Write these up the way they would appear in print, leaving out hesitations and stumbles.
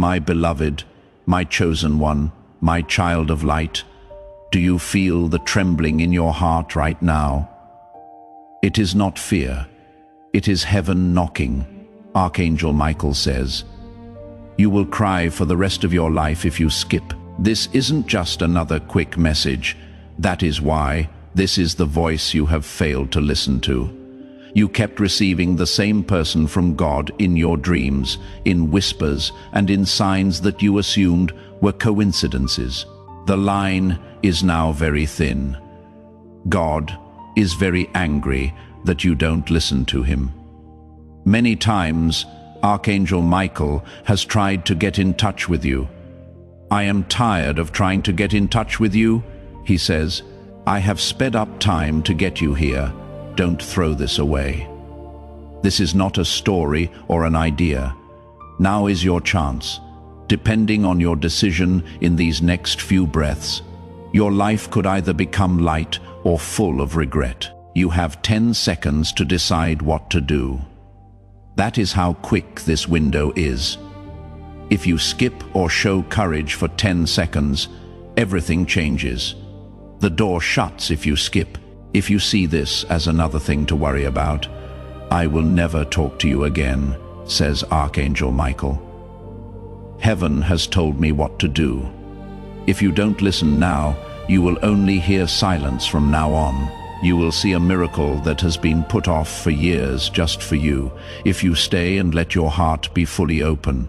My beloved, my chosen one, my child of light, do you feel the trembling in your heart right now? It is not fear, it is heaven knocking. Archangel Michael says, you will cry for the rest of your life if you skip. This isn't just another quick message. That is why this is the voice you have failed to listen to. You kept receiving the same person from God in your dreams, in whispers, and in signs that you assumed were coincidences. The line is now very thin. God is very angry that you don't listen to him. Many times, Archangel Michael has tried to get in touch with you. I am tired of trying to get in touch with you, he says. I have sped up time to get you here. Don't throw this away. This is not a story or an idea. Now is your chance. Depending on your decision in these next few breaths, your life could either become light or full of regret. You have 10 seconds to decide what to do. That is how quick this window is. If you skip or show courage for 10 seconds, everything changes. The door shuts if you skip. If you see this as another thing to worry about, I will never talk to you again, says Archangel Michael. Heaven has told me what to do. If you don't listen now, you will only hear silence from now on. You will see a miracle that has been put off for years just for you, if you stay and let your heart be fully open.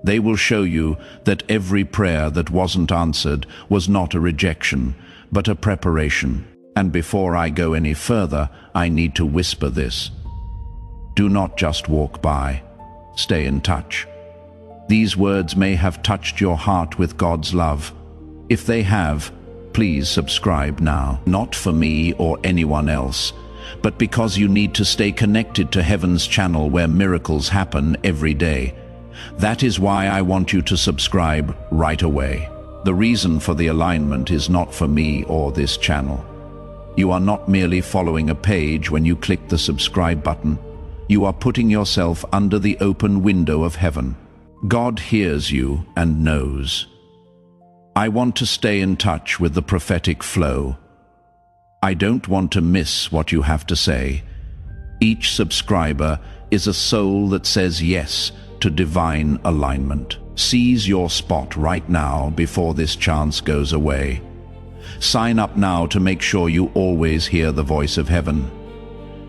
They will show you that every prayer that wasn't answered was not a rejection, but a preparation. And before I go any further, I need to whisper this. Do not just walk by. Stay in touch. These words may have touched your heart with God's love. If they have, please subscribe now. Not for me or anyone else, but because you need to stay connected to Heaven's channel where miracles happen every day. That is why I want you to subscribe right away. The reason for the alignment is not for me or this channel. You are not merely following a page when you click the subscribe button. You are putting yourself under the open window of heaven. God hears you and knows. I want to stay in touch with the prophetic flow. I don't want to miss what you have to say. Each subscriber is a soul that says yes to divine alignment. Seize your spot right now before this chance goes away. Sign up now to make sure you always hear the voice of heaven.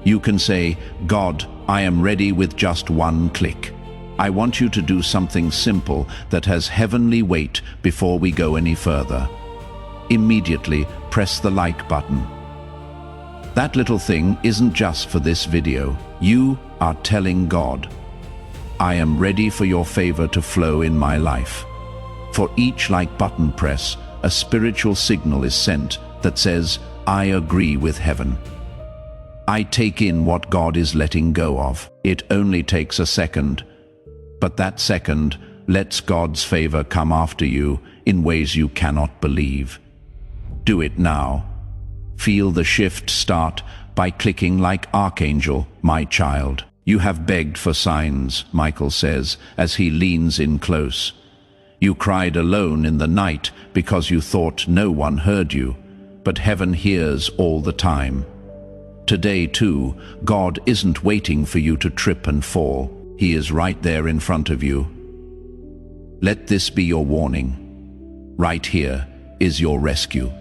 You can say, God, I am ready with just one click. I want you to do something simple that has heavenly weight before we go any further. Immediately press the like button. That little thing isn't just for this video. You are telling God, I am ready for your favor to flow in my life. For each like button press, a spiritual signal is sent that says, I agree with heaven. I take in what God is letting go of. It only takes a second, but that second lets God's favor come after you in ways you cannot believe. Do it now. Feel the shift start by clicking like Archangel, my child. You have begged for signs, Michael says, as he leans in close. You cried alone in the night because you thought no one heard you, but heaven hears all the time. Today, too, God isn't waiting for you to trip and fall. He is right there in front of you. Let this be your warning. Right here is your rescue.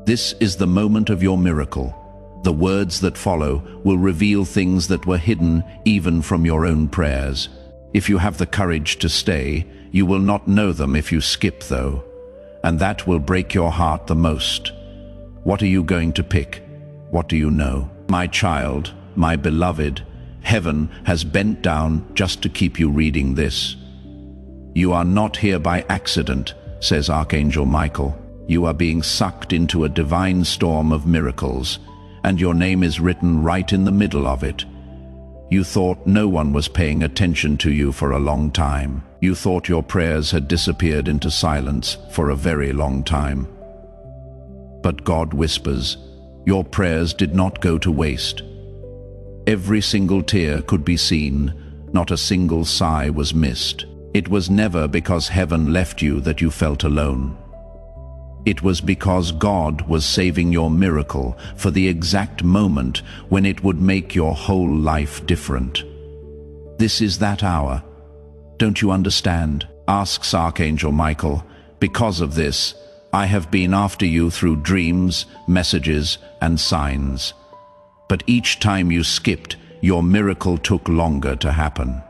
This is the moment of your miracle. The words that follow will reveal things that were hidden even from your own prayers. If you have the courage to stay, you will not know them if you skip, though, and that will break your heart the most. What are you going to pick? What do you know? My child, my beloved, heaven has bent down just to keep you reading this. You are not here by accident, says Archangel Michael. You are being sucked into a divine storm of miracles, and your name is written right in the middle of it. You thought no one was paying attention to you for a long time. You thought your prayers had disappeared into silence for a very long time. But God whispers, your prayers did not go to waste. Every single tear could be seen, not a single sigh was missed. It was never because heaven left you that you felt alone. It was because God was saving your miracle for the exact moment when it would make your whole life different. This is that hour. Don't you understand? Asks Archangel Michael. Because of this, I have been after you through dreams, messages, and signs. But each time you skipped, your miracle took longer to happen.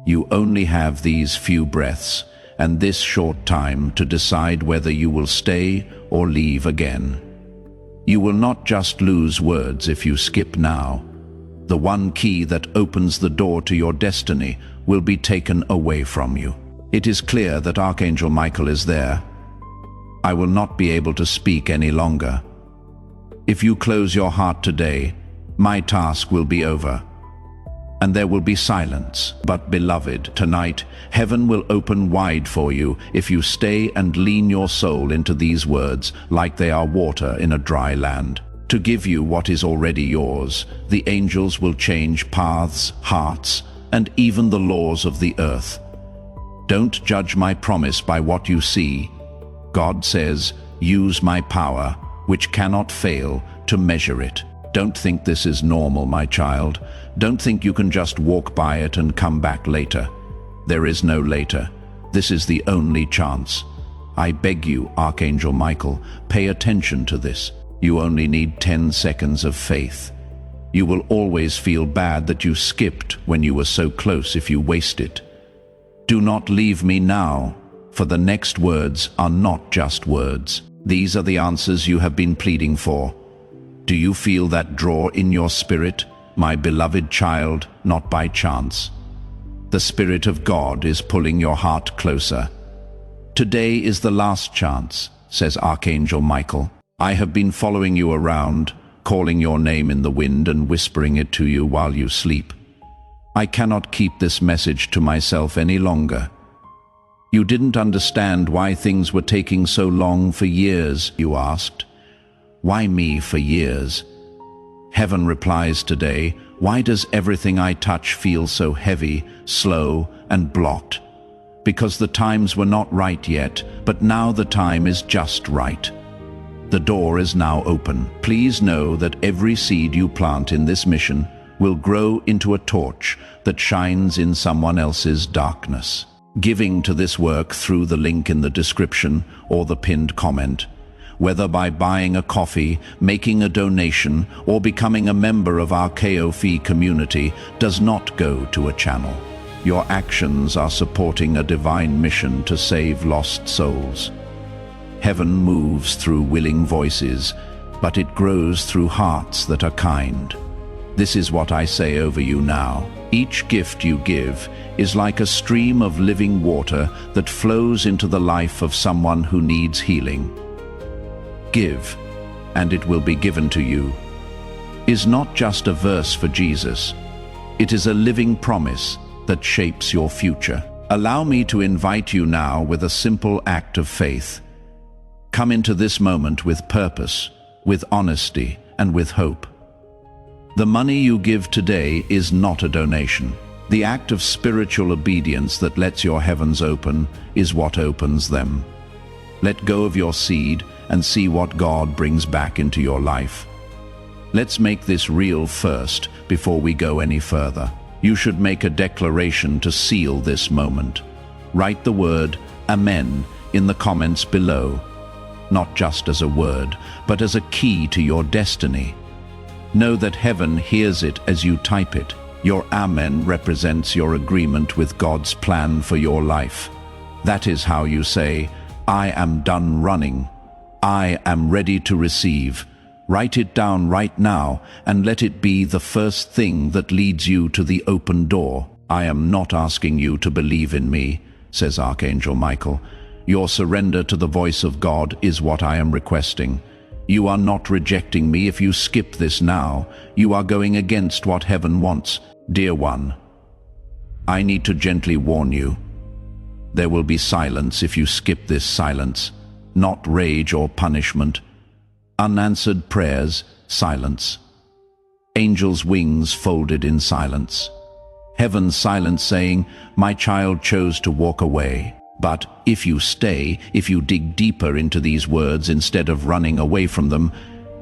You only have these few breaths and this short time to decide whether you will stay or leave again. You will not just lose words if you skip now. The one key that opens the door to your destiny will be taken away from you. It is clear that Archangel Michael is there. I will not be able to speak any longer. If you close your heart today, my task will be over, and there will be silence. But beloved, tonight, heaven will open wide for you if you stay and lean your soul into these words like they are water in a dry land. To give you what is already yours, the angels will change paths, hearts, and even the laws of the earth. Don't judge my promise by what you see. God says, use my power, which cannot fail, to measure it. Don't think this is normal, my child. Don't think you can just walk by it and come back later. There is no later. This is the only chance. I beg you, Archangel Michael, pay attention to this. You only need 10 seconds of faith. You will always feel bad that you skipped when you were so close if you waste it. Do not leave me now, for the next words are not just words. These are the answers you have been pleading for. Do you feel that draw in your spirit, my beloved child, not by chance? The Spirit of God is pulling your heart closer. Today is the last chance, says Archangel Michael. I have been following you around, calling your name in the wind and whispering it to you while you sleep. I cannot keep this message to myself any longer. You didn't understand why things were taking so long for years, you asked. Why me for years? Heaven replies today, why does everything I touch feel so heavy, slow, and blocked? Because the times were not right yet, but now the time is just right. The door is now open. Please know that every seed you plant in this mission will grow into a torch that shines in someone else's darkness. Giving to this work through the link in the description or the pinned comment, whether by buying a coffee, making a donation, or becoming a member of our KOF community, does not go to a channel. Your actions are supporting a divine mission to save lost souls. Heaven moves through willing voices, but it grows through hearts that are kind. This is what I say over you now. Each gift you give is like a stream of living water that flows into the life of someone who needs healing. Give, and it will be given to you, is not just a verse for Jesus. It is a living promise that shapes your future. Allow me to invite you now with a simple act of faith. Come into this moment with purpose, with honesty, and with hope. The money you give today is not a donation. The act of spiritual obedience that lets your heavens open is what opens them. Let go of your seed and see what God brings back into your life. Let's make this real first before we go any further. You should make a declaration to seal this moment. Write the word Amen in the comments below, not just as a word, but as a key to your destiny. Know that heaven hears it as you type it. Your Amen represents your agreement with God's plan for your life. That is how you say, I am done running. I am ready to receive. Write it down right now and let it be the first thing that leads you to the open door. I am not asking you to believe in me, says Archangel Michael. Your surrender to the voice of God is what I am requesting. You are not rejecting me if you skip this now. You are going against what heaven wants. Dear one, I need to gently warn you. There will be silence if you skip this silence, not rage or punishment. Unanswered prayers, silence. Angels' wings folded in silence. Heaven's silence saying, "My child chose to walk away." But if you stay, if you dig deeper into these words instead of running away from them,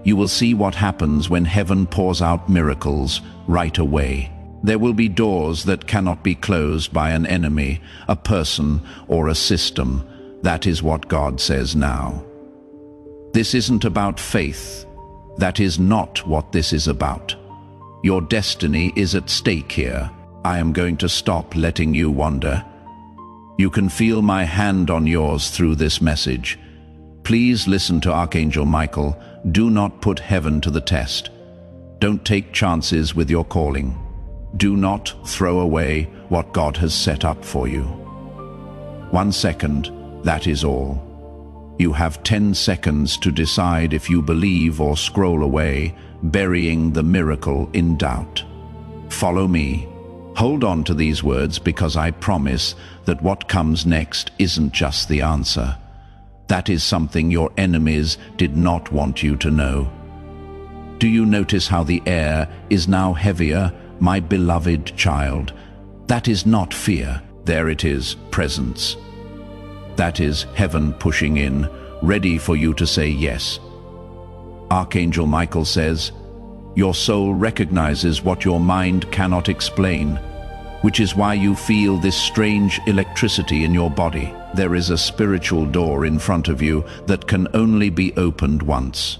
you will see what happens when heaven pours out miracles right away. There will be doors that cannot be closed by an enemy, a person, or a system. That is what God says now. This isn't about faith. That is not what this is about. Your destiny is at stake here. I am going to stop letting you wander. You can feel my hand on yours through this message. Please listen to Archangel Michael. Do not put heaven to the test. Don't take chances with your calling. Do not throw away what God has set up for you. 1 second, that is all. You have 10 seconds to decide if you believe or scroll away, burying the miracle in doubt. Follow me. Hold on to these words, because I promise that what comes next isn't just the answer. That is something your enemies did not want you to know. Do you notice how the air is now heavier, my beloved child? That is not fear. There it is, presence. That is heaven pushing in, ready for you to say yes. Archangel Michael says, your soul recognizes what your mind cannot explain, which is why you feel this strange electricity in your body. There is a spiritual door in front of you that can only be opened once.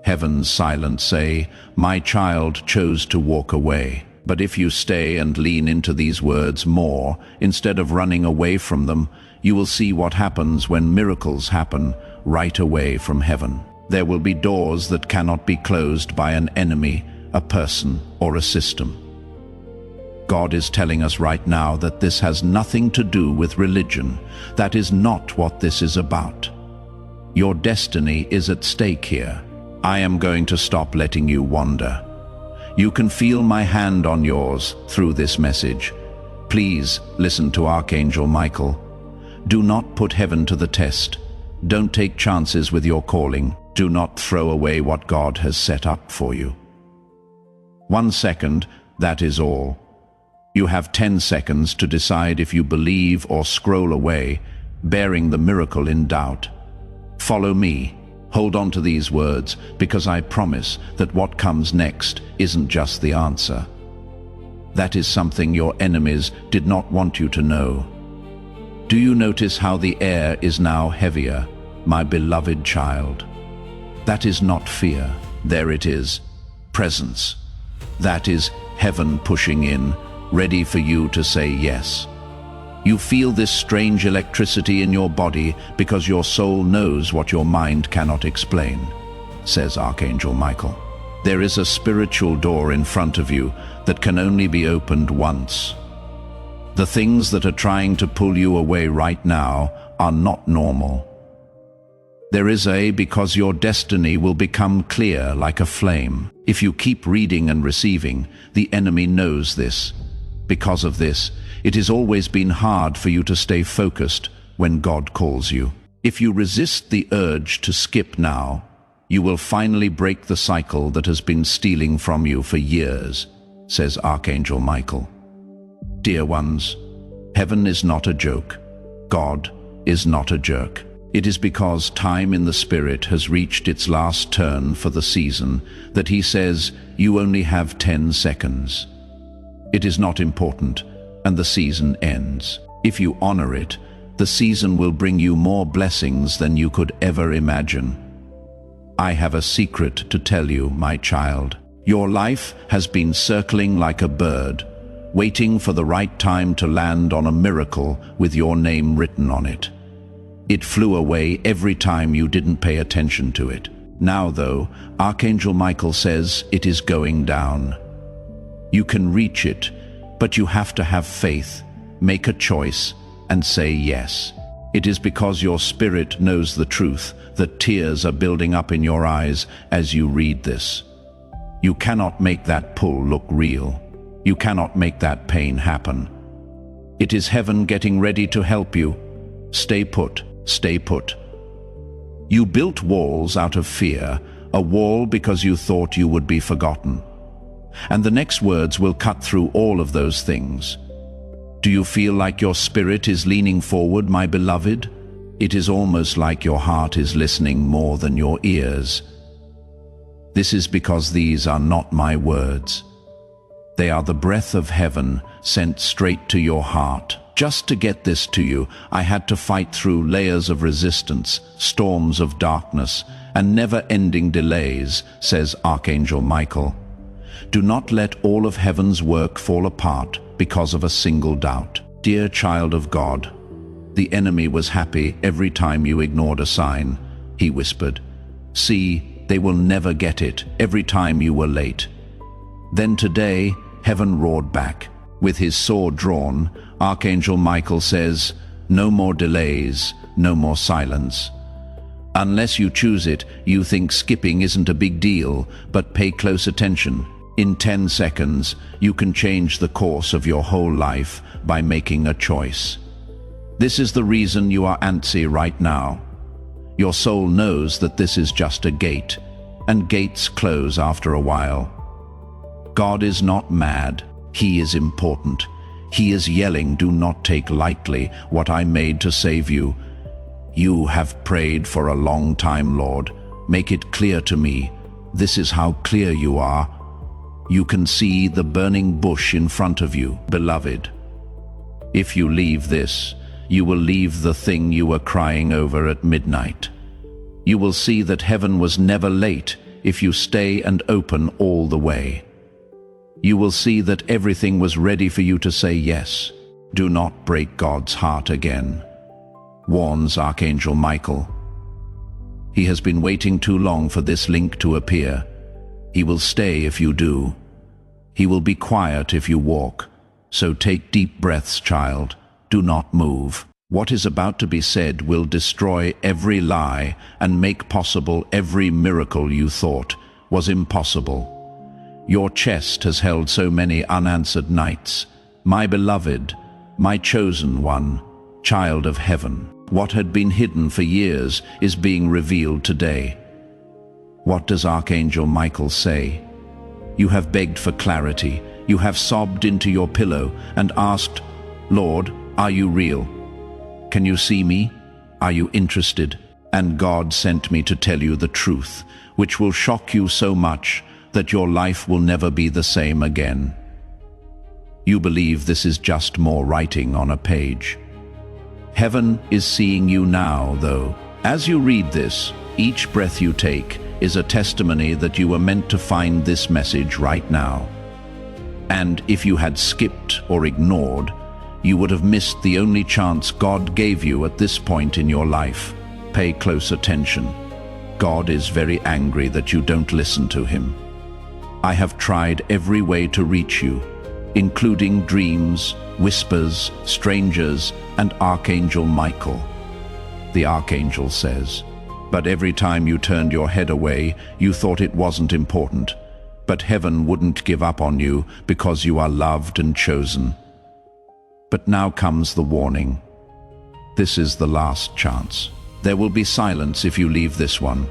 Heaven's silence say, my child chose to walk away. But if you stay and lean into these words more, instead of running away from them, you will see what happens when miracles happen right away from heaven. There will be doors that cannot be closed by an enemy, a person, or a system. God is telling us right now that this has nothing to do with religion. That is not what this is about. Your destiny is at stake here. I am going to stop letting you wander. You can feel my hand on yours through this message. Please listen to Archangel Michael. Do not put heaven to the test. Don't take chances with your calling. Do not throw away what God has set up for you. 1 second, that is all. You have 10 seconds to decide if you believe or scroll away, bearing the miracle in doubt. Follow me. Hold on to these words, because I promise that what comes next isn't just the answer. That is something your enemies did not want you to know. Do you notice how the air is now heavier, my beloved child? That is not fear. There it is, presence. That is heaven pushing in, ready for you to say yes. You feel this strange electricity in your body because your soul knows what your mind cannot explain, says Archangel Michael. There is a spiritual door in front of you that can only be opened once. The things that are trying to pull you away right now are not normal. There is because your destiny will become clear like a flame. If you keep reading and receiving, the enemy knows this. Because of this, it has always been hard for you to stay focused when God calls you. If you resist the urge to skip now, you will finally break the cycle that has been stealing from you for years, says Archangel Michael. Dear ones, heaven is not a joke. God is not a jerk. It is because time in the Spirit has reached its last turn for the season that he says you only have 10 seconds. It is not important, and the season ends. If you honor it, the season will bring you more blessings than you could ever imagine. I have a secret to tell you, my child. Your life has been circling like a bird, waiting for the right time to land on a miracle with your name written on it. It flew away every time you didn't pay attention to it. Now, though, Archangel Michael says it is going down. You can reach it, but you have to have faith, make a choice, and say yes. It is because your spirit knows the truth that tears are building up in your eyes as you read this. You cannot make that pull look real. You cannot make that pain happen. It is heaven getting ready to help you. Stay put. Stay put. You built walls out of fear, a wall because you thought you would be forgotten. And the next words will cut through all of those things. Do you feel like your spirit is leaning forward, my beloved? It is almost like your heart is listening more than your ears. This is because these are not my words. They are the breath of heaven sent straight to your heart. Just to get this to you, I had to fight through layers of resistance, storms of darkness, and never-ending delays, says Archangel Michael. Do not let all of heaven's work fall apart because of a single doubt. Dear child of God, the enemy was happy every time you ignored a sign, he whispered. See, they will never get it every time you were late. Then today, heaven roared back. With his sword drawn, Archangel Michael says, no more delays, no more silence. Unless you choose it, you think skipping isn't a big deal, but pay close attention. In 10 seconds, you can change the course of your whole life by making a choice. This is the reason you are antsy right now. Your soul knows that this is just a gate, and gates close after a while. God is not mad. He is important. He is yelling, do not take lightly what I made to save you. You have prayed for a long time, Lord. Make it clear to me. This is how clear you are. You can see the burning bush in front of you, beloved. If you leave this, you will leave the thing you were crying over at midnight. You will see that heaven was never late if you stay and open all the way. You will see that everything was ready for you to say yes. Do not break God's heart again, warns Archangel Michael. He has been waiting too long for this link to appear. He will stay if you do. He will be quiet if you walk. So take deep breaths, child. Do not move. What is about to be said will destroy every lie and make possible every miracle you thought was impossible. Your chest has held so many unanswered nights. My beloved, my chosen one, child of heaven. What had been hidden for years is being revealed today. What does Archangel Michael say? You have begged for clarity. You have sobbed into your pillow and asked, Lord, are you real? Can you see me? Are you interested? And God sent me to tell you the truth, which will shock you so much that your life will never be the same again. You believe this is just more writing on a page. Heaven is seeing you now, though. As you read this, each breath you take is a testimony that you were meant to find this message right now. And if you had skipped or ignored, you would have missed the only chance God gave you at this point in your life. Pay close attention. God is very angry that you don't listen to him. I have tried every way to reach you, including dreams, whispers, strangers, and Archangel Michael. The Archangel says, but every time you turned your head away, you thought it wasn't important. But heaven wouldn't give up on you because you are loved and chosen. But now comes the warning. This is the last chance. There will be silence if you leave this one.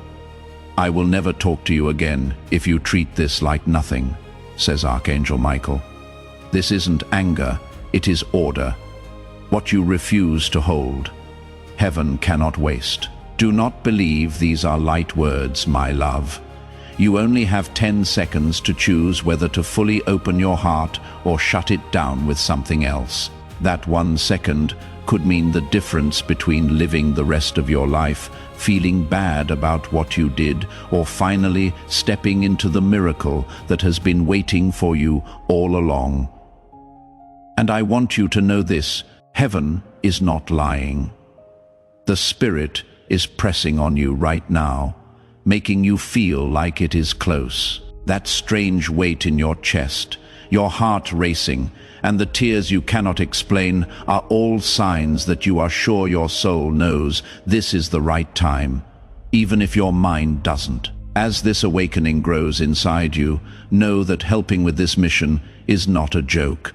I will never talk to you again if you treat this like nothing, says Archangel Michael. This isn't anger, it is order. What you refuse to hold, heaven cannot waste. Do not believe these are light words, my love. You only have 10 seconds to choose whether to fully open your heart or shut it down with something else. That 1 second could mean the difference between living the rest of your life, feeling bad about what you did, or finally stepping into the miracle that has been waiting for you all along. And I want you to know this, heaven is not lying. The Spirit is pressing on you right now, making you feel like it is close. That strange weight in your chest, your heart racing, and the tears you cannot explain are all signs that you are sure your soul knows this is the right time, even if your mind doesn't. As this awakening grows inside you, know that helping with this mission is not a joke.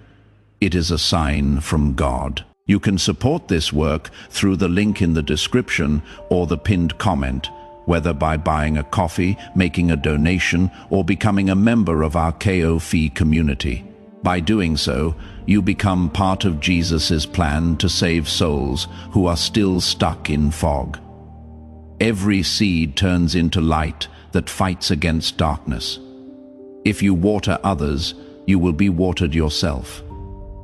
It is a sign from God. You can support this work through the link in the description or the pinned comment. whether by buying a coffee, making a donation, or becoming a member of our KOFE community. By doing so, you become part of Jesus' plan to save souls who are still stuck in fog. Every seed turns into light that fights against darkness. If you water others, you will be watered yourself,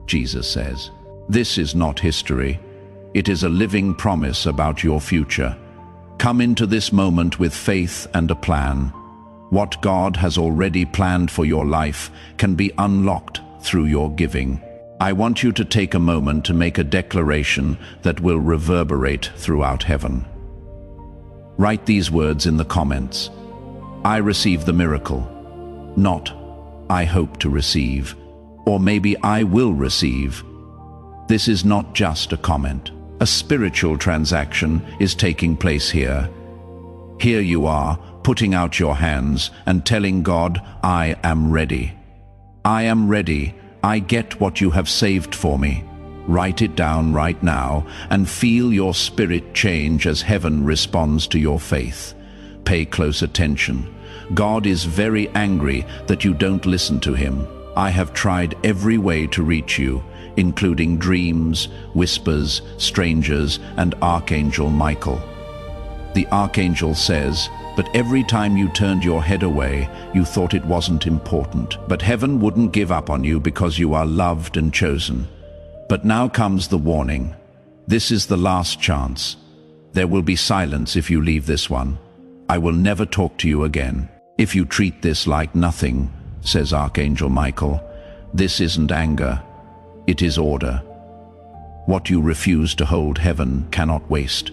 Jesus says. This is not history. It is a living promise about your future. Come into this moment with faith and a plan. What God has already planned for your life can be unlocked through your giving. I want you to take a moment to make a declaration that will reverberate throughout heaven. Write these words in the comments. I receive the miracle. Not, I hope to receive. Or maybe I will receive. This is not just a comment. A spiritual transaction is taking place here. Here you are, putting out your hands and telling God, I am ready. I am ready. I get what you have saved for me. Write it down right now and feel your spirit change as heaven responds to your faith. Pay close attention. God is very angry that you don't listen to him. I have tried every way to reach you, including dreams, whispers, strangers, and Archangel Michael. The Archangel says, but every time you turned your head away, you thought it wasn't important. But heaven wouldn't give up on you because you are loved and chosen. But now comes the warning. This is the last chance. There will be silence if you leave this one. I will never talk to you again. If you treat this like nothing, says Archangel Michael, this isn't anger, it is order. What you refuse to hold, heaven cannot waste.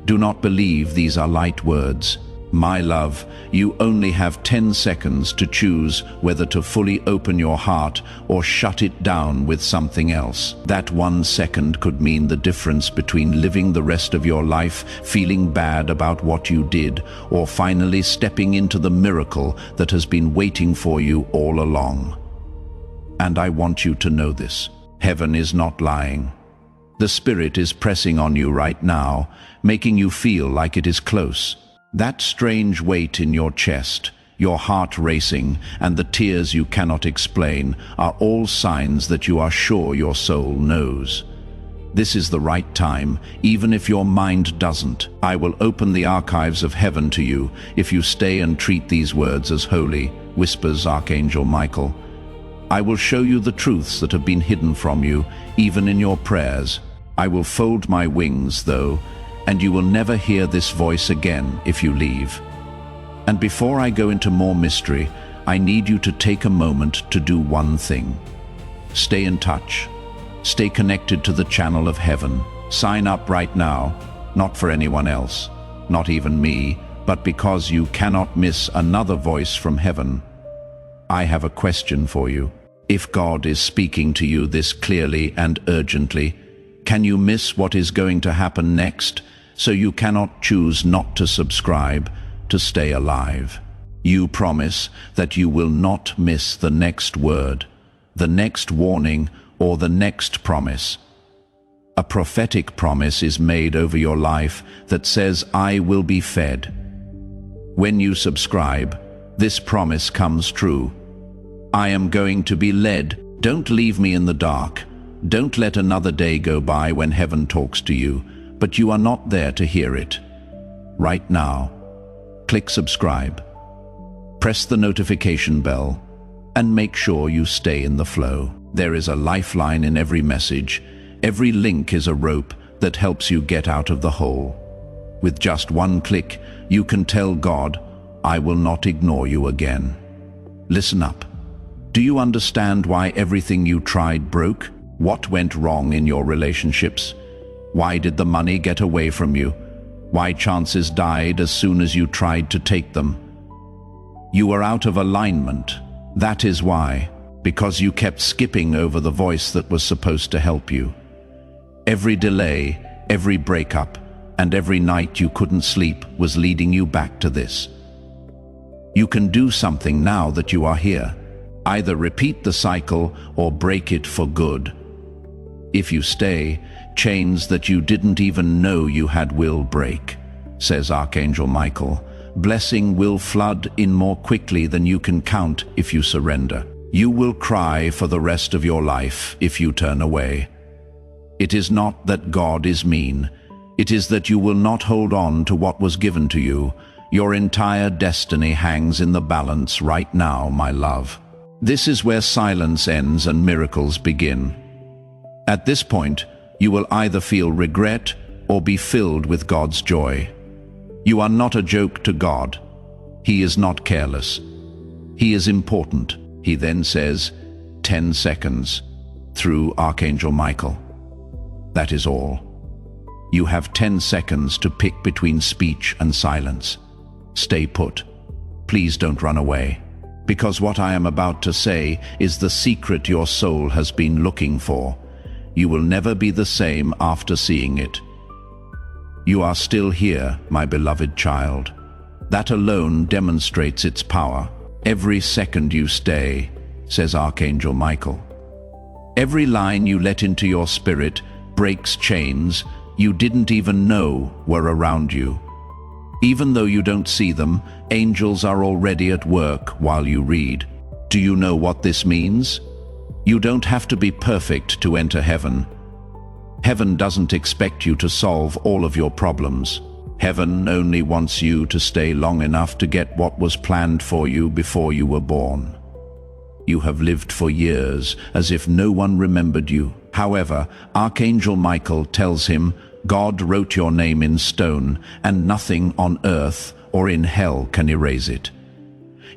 Do not believe these are light words. My love, you only have 10 seconds to choose whether to fully open your heart or shut it down with something else. That 1 second could mean the difference between living the rest of your life feeling bad about what you did, or finally stepping into the miracle that has been waiting for you all along. And I want you to know this. Heaven is not lying. The Spirit is pressing on you right now, making you feel like it is close. That strange weight in your chest, your heart racing, and the tears you cannot explain are all signs that you are sure your soul knows. This is the right time, even if your mind doesn't. I will open the archives of heaven to you if you stay and treat these words as holy, whispers Archangel Michael. I will show you the truths that have been hidden from you, even in your prayers. I will fold my wings, though, and you will never hear this voice again if you leave. And before I go into more mystery, I need you to take a moment to do one thing. Stay in touch. Stay connected to the channel of heaven. Sign up right now, not for anyone else, not even me, but because you cannot miss another voice from heaven. I have a question for you. If God is speaking to you this clearly and urgently, can you miss what is going to happen next, so you cannot choose not to subscribe to stay alive? You promise that you will not miss the next word, the next warning, or the next promise. A prophetic promise is made over your life that says, I will be fed. When you subscribe, this promise comes true. I am going to be led. Don't leave me in the dark. Don't let another day go by when heaven talks to you, but you are not there to hear it. Right now, click subscribe. Press the notification bell and make sure you stay in the flow. There is a lifeline in every message. Every link is a rope that helps you get out of the hole. With just one click, you can tell God, I will not ignore you again. Listen up. Do you understand why everything you tried broke? What went wrong in your relationships? Why did the money get away from you? Why chances died as soon as you tried to take them? You were out of alignment. That is why. Because you kept skipping over the voice that was supposed to help you. Every delay, every breakup, and every night you couldn't sleep was leading you back to this. You can do something now that you are here. Either repeat the cycle or break it for good. If you stay, chains that you didn't even know you had will break. says Archangel Michael. Blessing will flood in more quickly than you can count if you surrender. You will cry for the rest of your life if you turn away. It is not that God is mean. It is that you will not hold on to what was given to you. Your entire destiny hangs in the balance right now, my love. This is where silence ends and miracles begin. At this point, you will either feel regret or be filled with God's joy. You are not a joke to God. He is not careless. He is important. He then says, 10 seconds, through Archangel Michael. That is all. You have 10 seconds to pick between speech and silence. Stay put. Please don't run away. Because what I am about to say is the secret your soul has been looking for. You will never be the same after seeing it. You are still here, my beloved child. That alone demonstrates its power. Every second you stay, says Archangel Michael. Every line you let into your spirit breaks chains you didn't even know were around you. Even though you don't see them, angels are already at work while you read. Do you know what this means? You don't have to be perfect to enter heaven. Heaven doesn't expect you to solve all of your problems. Heaven only wants you to stay long enough to get what was planned for you before you were born. You have lived for years as if no one remembered you. However, Archangel Michael tells him, God wrote your name in stone, and nothing on earth or in hell can erase it.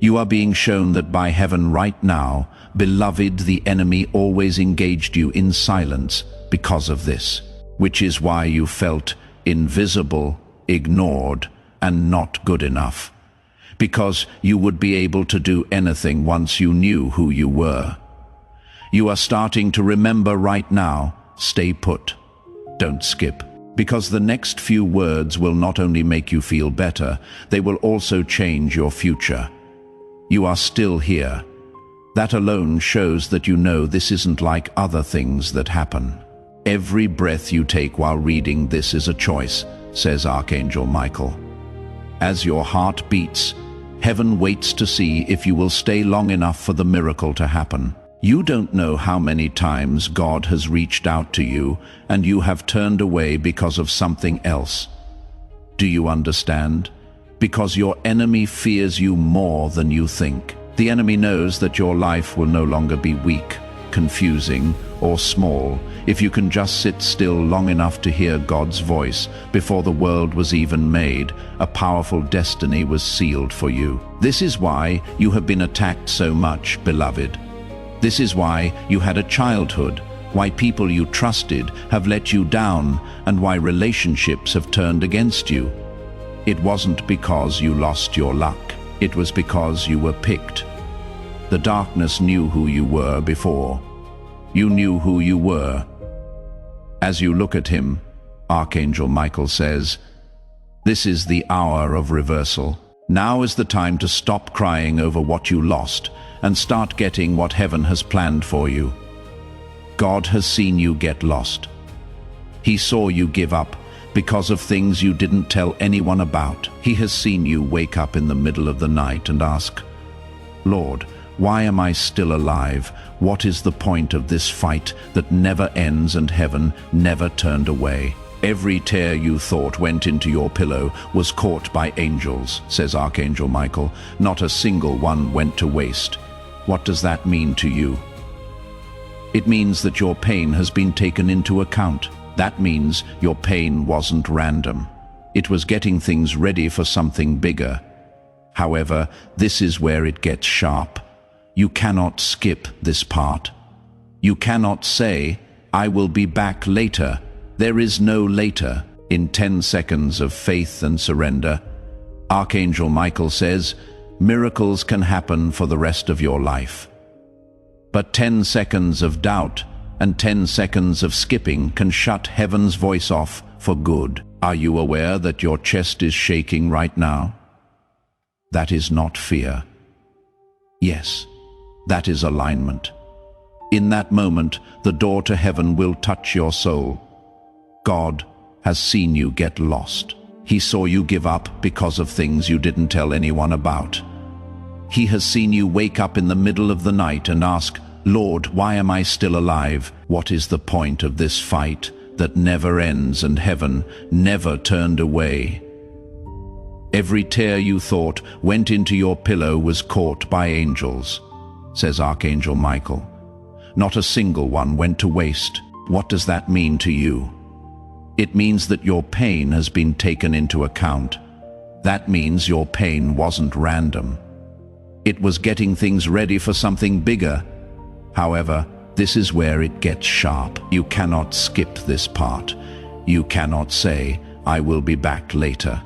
You are being shown that by heaven right now, beloved, the enemy always engaged you in silence because of this, which is why you felt invisible, ignored, and not good enough. Because you would be able to do anything once you knew who you were. You are starting to remember right now. Stay put. Don't skip. Because the next few words will not only make you feel better, they will also change your future. You are still here. That alone shows that you know this isn't like other things that happen. Every breath you take while reading this is a choice, says Archangel Michael. As your heart beats, heaven waits to see if you will stay long enough for the miracle to happen. You don't know how many times God has reached out to you and you have turned away because of something else. Do you understand? Because your enemy fears you more than you think. The enemy knows that your life will no longer be weak, confusing, or small if you can just sit still long enough to hear God's voice. Before the world was even made, a powerful destiny was sealed for you. This is why you have been attacked so much, beloved. This is why you had a childhood, why people you trusted have let you down, and why relationships have turned against you. It wasn't because you lost your luck. It was because you were picked. The darkness knew who you were before. You knew who you were. As you look at him, Archangel Michael says, this is the hour of reversal. Now is the time to stop crying over what you lost and start getting what heaven has planned for you. God has seen you get lost. He saw you give up because of things you didn't tell anyone about. He has seen you wake up in the middle of the night and ask, Lord, why am I still alive? What is the point of this fight that never ends and heaven never turned away? Every tear you thought went into your pillow was caught by angels, says Archangel Michael. Not a single one went to waste. What does that mean to you? It means that your pain has been taken into account. That means your pain wasn't random. It was getting things ready for something bigger. However, this is where it gets sharp. You cannot skip this part. You cannot say, I will be back later. There is no later. In 10 seconds of faith and surrender, Archangel Michael says, miracles can happen for the rest of your life. But 10 seconds of doubt and 10 seconds of skipping can shut heaven's voice off for good. Are you aware that your chest is shaking right now? That is not fear. Yes, that is alignment. In that moment, the door to heaven will touch your soul. God has seen you get lost. He saw you give up because of things you didn't tell anyone about. He has seen you wake up in the middle of the night and ask, "Lord, why am I still alive? What is the point of this fight that never ends and heaven never turned away?" Every tear you thought went into your pillow was caught by angels, says Archangel Michael. Not a single one went to waste. What does that mean to you? It means that your pain has been taken into account. That means your pain wasn't random. It was getting things ready for something bigger. However, this is where it gets sharp. You cannot skip this part. You cannot say, "I will be back later."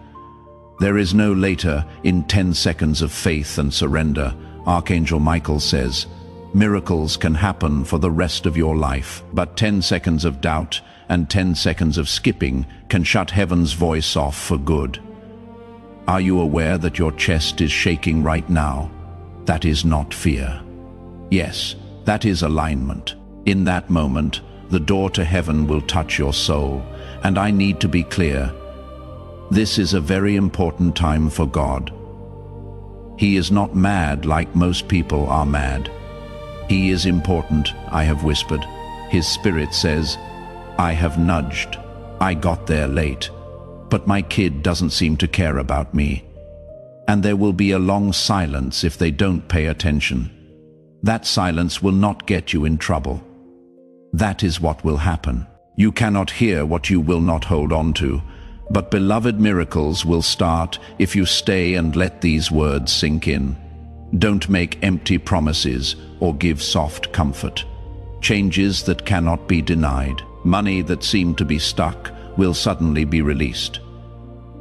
There is no later in 10 seconds of faith and surrender. Archangel Michael says, miracles can happen for the rest of your life, but 10 seconds of doubt and 10 seconds of skipping can shut heaven's voice off for good. Are you aware that your chest is shaking right now? That is not fear. Yes, that is alignment. In that moment, the door to heaven will touch your soul, and I need to be clear. This is a very important time for God. He is not mad like most people are mad. He is important, I have whispered. His spirit says, I have nudged. I got there late, but my kid doesn't seem to care about me. And there will be a long silence if they don't pay attention. That silence will not get you in trouble. That is what will happen. You cannot hear what you will not hold on to, but beloved, miracles will start if you stay and let these words sink in. Don't make empty promises or give soft comfort. Changes that cannot be denied. Money that seemed to be stuck will suddenly be released.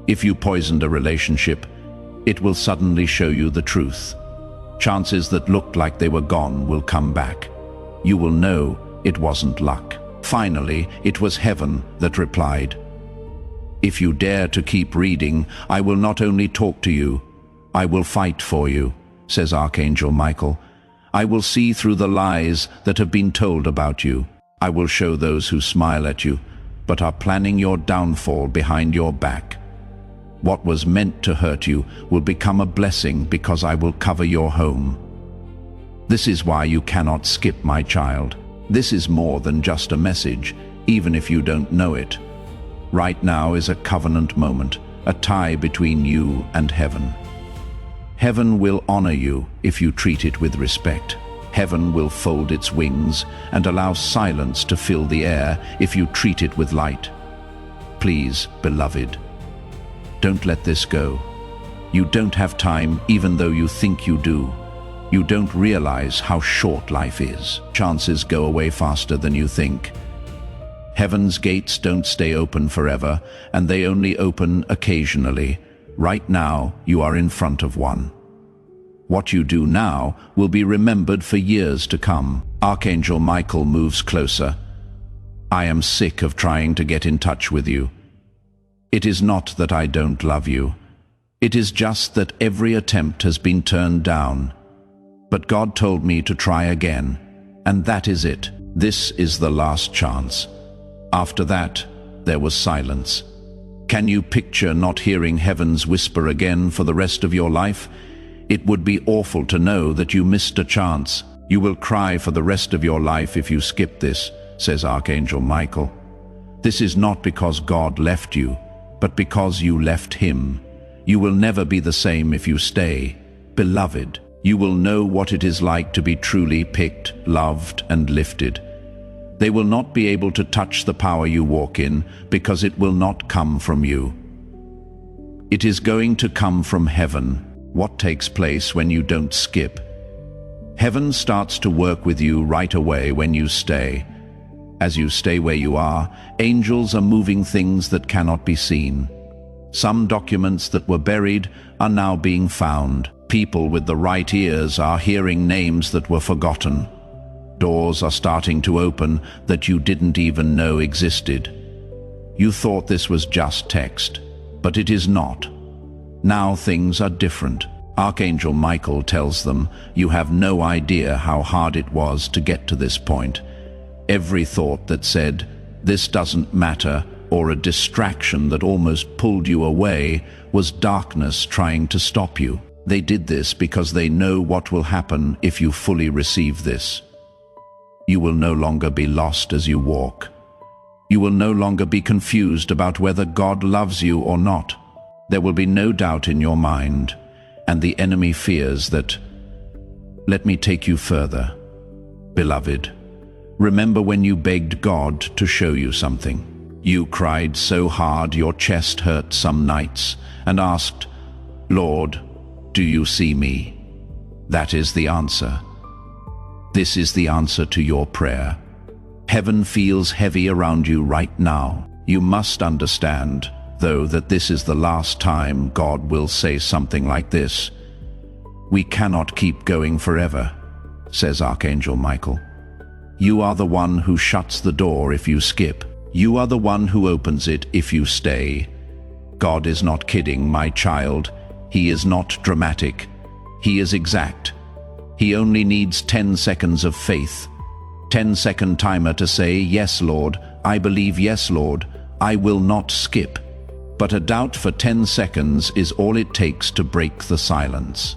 If you poisoned a relationship, it will suddenly show you the truth. Chances that looked like they were gone will come back. You will know it wasn't luck. Finally, it was heaven that replied. If you dare to keep reading, I will not only talk to you, I will fight for you, says Archangel Michael. I will see through the lies that have been told about you. I will show those who smile at you, but are planning your downfall behind your back. What was meant to hurt you will become a blessing because I will cover your home. This is why you cannot skip, my child. This is more than just a message, even if you don't know it. Right now is a covenant moment, a tie between you and heaven. Heaven will honor you if you treat it with respect. Heaven will fold its wings and allow silence to fill the air if you treat it with light. Please, beloved, don't let this go. You don't have time even though you think you do. You don't realize how short life is. Chances go away faster than you think. Heaven's gates don't stay open forever, and they only open occasionally. Right now, you are in front of one. What you do now will be remembered for years to come. Archangel Michael moves closer. I am sick of trying to get in touch with you. It is not that I don't love you. It is just that every attempt has been turned down. But God told me to try again, and that is it. This is the last chance. After that, there was silence. Can you picture not hearing heaven's whisper again for the rest of your life? It would be awful to know that you missed a chance. You will cry for the rest of your life if you skip this, says Archangel Michael. This is not because God left you, but because you left him. You will never be the same if you stay. Beloved, you will know what it is like to be truly picked, loved, and lifted. They will not be able to touch the power you walk in because it will not come from you. It is going to come from heaven. What takes place when you don't skip? Heaven starts to work with you right away when you stay. As you stay where you are, angels are moving things that cannot be seen. Some documents that were buried are now being found. People with the right ears are hearing names that were forgotten. Doors are starting to open that you didn't even know existed. You thought this was just text, but it is not. Now things are different. Archangel Michael tells them, you have no idea how hard it was to get to this point. Every thought that said, this doesn't matter, or a distraction that almost pulled you away was darkness trying to stop you. They did this because they know what will happen if you fully receive this. You will no longer be lost as you walk. You will no longer be confused about whether God loves you or not. There will be no doubt in your mind, and the enemy fears that. Let me take you further. Beloved, remember when you begged God to show you something. You cried so hard your chest hurt some nights and asked, "Lord, do you see me?" That is the answer. This is the answer to your prayer. Heaven feels heavy around you right now. You must understand, though, that this is the last time God will say something like this. "We cannot keep going forever," says Archangel Michael. "You are the one who shuts the door if you skip. You are the one who opens it if you stay." God is not kidding, my child. He is not dramatic. He is exact. He only needs 10 seconds of faith. 10-second timer to say, "Yes, Lord, I believe, yes, Lord, I will not skip." But a doubt for 10 seconds is all it takes to break the silence.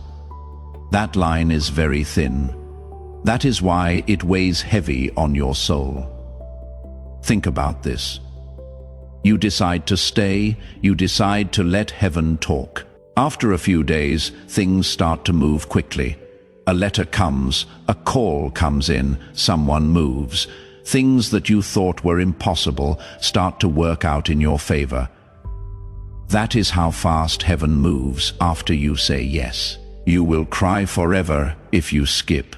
That line is very thin. That is why it weighs heavy on your soul. Think about this. You decide to stay, you decide to let heaven talk. After a few days, things start to move quickly. A letter comes, a call comes in, someone moves. Things that you thought were impossible start to work out in your favor. That is how fast heaven moves after you say yes. You will cry forever if you skip.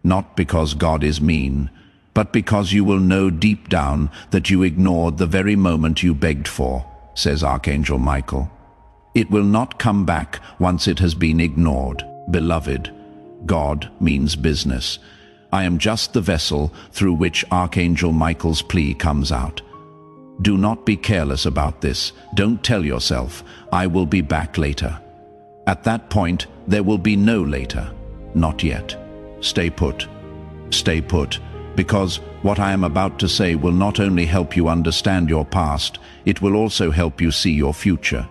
Not because God is mean, but because you will know deep down that you ignored the very moment you begged for, says Archangel Michael. It will not come back once it has been ignored. Beloved, God means business. I am just the vessel through which Archangel Michael's plea comes out. Do not be careless about this. Don't tell yourself, "I will be back later." At that point, there will be no later. Not yet. Stay put. Stay put, because what I am about to say will not only help you understand your past, it will also help you see your future.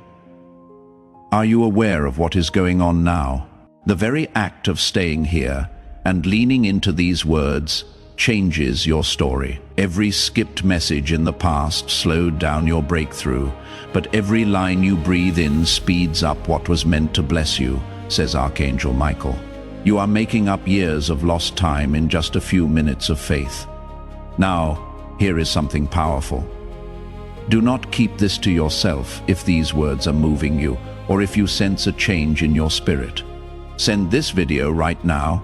Are you aware of what is going on now? The very act of staying here and leaning into these words changes your story. Every skipped message in the past slowed down your breakthrough, but every line you breathe in speeds up what was meant to bless you, says Archangel Michael. You are making up years of lost time in just a few minutes of faith. Now, here is something powerful. Do not keep this to yourself if these words are moving you, or if you sense a change in your spirit. Send this video right now.